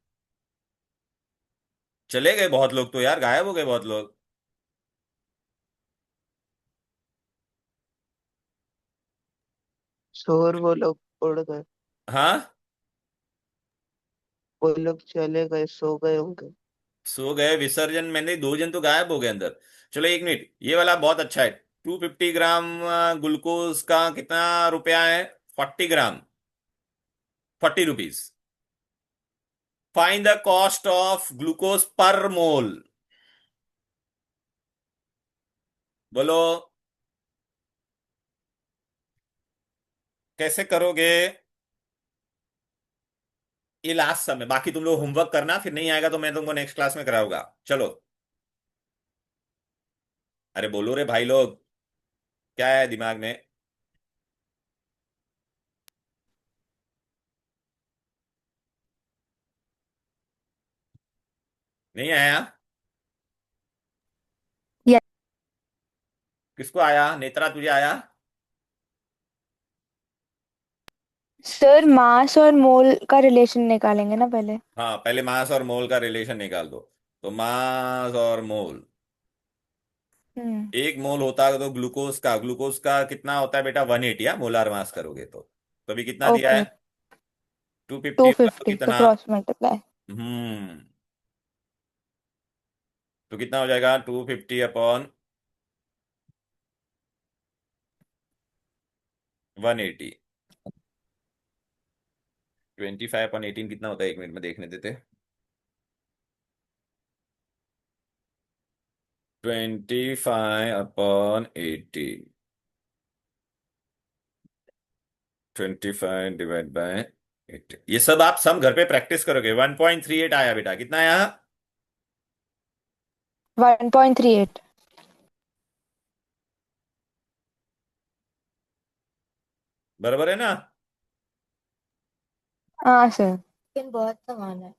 चले गए बहुत लोग तो यार, गायब हो गए बहुत लोग। शोर वो लोग उड़ गए, हाँ, वो लोग चले गए, सो गए होंगे। सो गए। विसर्जन मैंने 2 जन तो गायब हो गए अंदर। चलो एक मिनट, ये वाला बहुत अच्छा है। 250 ग्राम ग्लूकोज का कितना रुपया है? 40 ग्राम, 40 rupees. Find the cost of glucose पर मोल। बोलो, कैसे करोगे? ये लास्ट समय, बाकी तुम लोग होमवर्क करना, फिर नहीं आएगा तो मैं तुमको नेक्स्ट क्लास में कराऊंगा। चलो, अरे बोलो रे भाई लोग, क्या है दिमाग में? नहीं आया? यस किसको आया? नेत्रा तुझे आया? सर, मास और मोल का रिलेशन निकालेंगे ना पहले। हाँ, पहले मास और मोल का रिलेशन निकाल दो। तो मास और मोल, हम्म। 1 मोल होता है तो ग्लूकोज का कितना होता है बेटा? 180। या मोलार मास करोगे तो अभी कितना दिया ओके। है? 250 टू होगा तो फिफ्टी तो कितना? Cross multiply. हम्म तो कितना हो जाएगा? 250 अपॉन 180। 25/18 कितना होता है? 1 मिनट में देखने देते। 25/18। 25 डिवाइड बाय 80। ये सब आप सम घर पे प्रैक्टिस करोगे। 1.38 आया बेटा। कितना आया? 1.38। बराबर है ना? हाँ सर। लेकिन बहुत समान है।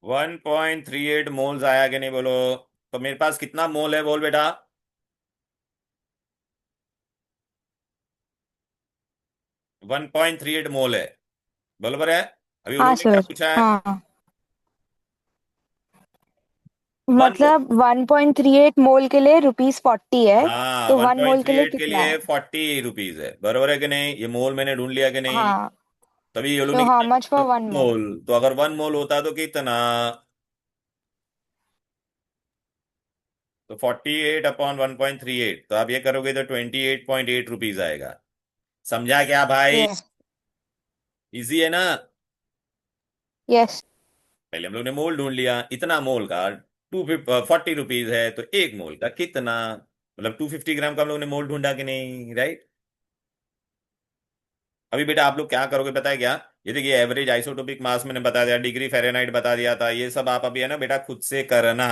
1.38 मोल्स आया कि नहीं बोलो? तो मेरे पास कितना मोल है बोल बेटा? 1.38 मोल है। बराबर है? अभी उन हाँ लोगों ने क्या सर। पूछा है? हाँ, वन मतलब 1.38 मोल के लिए ₹40 है। हाँ, तो वन 1 पॉइंट मोल थ्री के लिए एट के कितना है? लिए 40 रुपीज है। बराबर है कि नहीं? ये मोल मैंने ढूंढ लिया कि नहीं? हाँ। तभी ये लोग तो ने हाउ कितना मच फॉर पूछा? 1 मोल? मोल। तो अगर 1 मोल होता तो कितना? तो 48/1.38। तो आप ये करोगे तो 28.8 रुपीज आएगा। समझा क्या भाई? यस। इजी है ना? यस। पहले हम लोग ने मोल ढूंढ लिया। इतना मोल का 40 रुपीज है, तो 1 मोल का कितना? मतलब 250 ग्राम का हम लोग ने मोल ढूंढा कि नहीं? राइट। अभी बेटा आप लोग क्या करोगे पता है क्या? ये देखिए, एवरेज आइसोटोपिक मास मैंने बता दिया, डिग्री फ़ारेनहाइट बता दिया था। ये सब आप अभी है ना बेटा खुद से करना।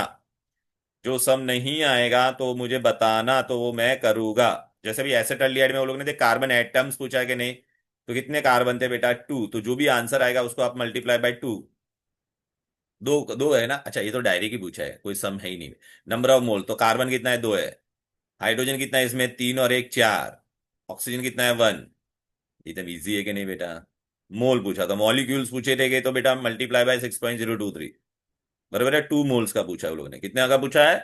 जो सब नहीं आएगा तो मुझे बताना, तो वो मैं करूंगा। जैसे भी एसिटल्डिहाइड में वो लोग ने कार्बन एटम्स पूछा कि नहीं, तो कितने कार्बन थे बेटा? 2। तो जो भी आंसर आएगा उसको आप मल्टीप्लाई बाय 2। दो दो है ना, अच्छा ये तो डायरी की पूछा है, कोई सम है ही नहीं। नंबर ऑफ मोल, तो कार्बन कितना है, 2 है। हाइड्रोजन कितना है इसमें, 3 और 1 4। ऑक्सीजन कितना है, 1। एकदम इजी है कि नहीं बेटा। मोल पूछा था, मॉलिक्यूल्स पूछे थे तो बेटा मल्टीप्लाई बाय 6.023। बराबर है, 2 मोल्स का पूछा है उन लोगों ने, कितने का पूछा है,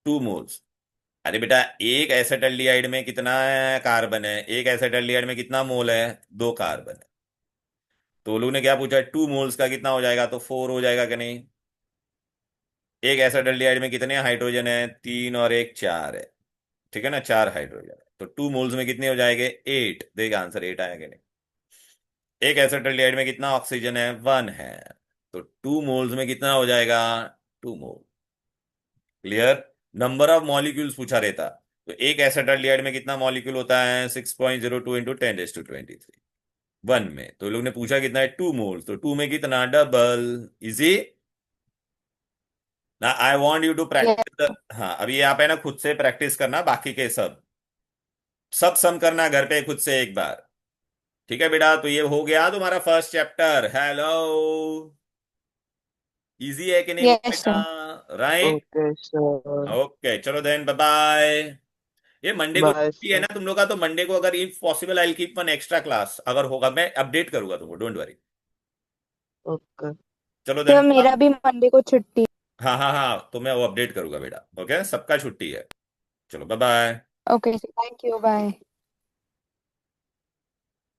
2 मोल्स। अरे बेटा एक एसिटल्डिहाइड में कितना कार्बन है, एक एसिटल्डिहाइड में कितना मोल है, 2 कार्बन है। तो वो लोग ने क्या पूछा है, 2 मोल्स का कितना हो जाएगा, तो 4 हो जाएगा कि नहीं। एक एसिटल्डिहाइड में कितने हाइड्रोजन है, 3 और 1 4 है। ठीक है ना, 4 हाइड्रोजन है, तो 2 मोल्स में कितने हो जाएंगे, 8। देखिए आंसर 8 आया कि नहीं। एक एसिटल्डिहाइड में कितना ऑक्सीजन है, 1 है। तो 2 मोल्स में कितना हो जाएगा, 2 मोल। क्लियर। नंबर ऑफ मॉलिक्यूल्स पूछा रहता, तो एक एसिटल्डिहाइड में कितना मॉलिक्यूल होता है, 6.02 इंटू 10⁻23। 1 में तो लोग ने पूछा कितना है, 2 मोल्स, तो 2 में कितना, डबल। इजी ना। I want you to Yes. Practice. हाँ अभी आप है ना खुद से प्रैक्टिस करना, बाकी के सब सब सम करना घर पे खुद से एक बार। ठीक है बेटा, तो ये हो गया तुम्हारा फर्स्ट चैप्टर। हेलो, इजी है कि नहीं वो Yes, बेटा, sir. Right. Okay, sir. Okay चलो देन, बाय बाय। ये मंडे को Bye, छुट्टी है sir. ना तुम लोग का, तो मंडे को अगर if possible I keep one extra class, अगर होगा मैं अपडेट करूंगा तुमको, डोंट वरी। Okay. चलो सर देन। मेरा भी मंडे को छुट्टी। हाँ हाँ हाँ, तो मैं वो अपडेट करूंगा बेटा, ओके, सबका छुट्टी है। चलो bye bye. Okay, thank you, bye.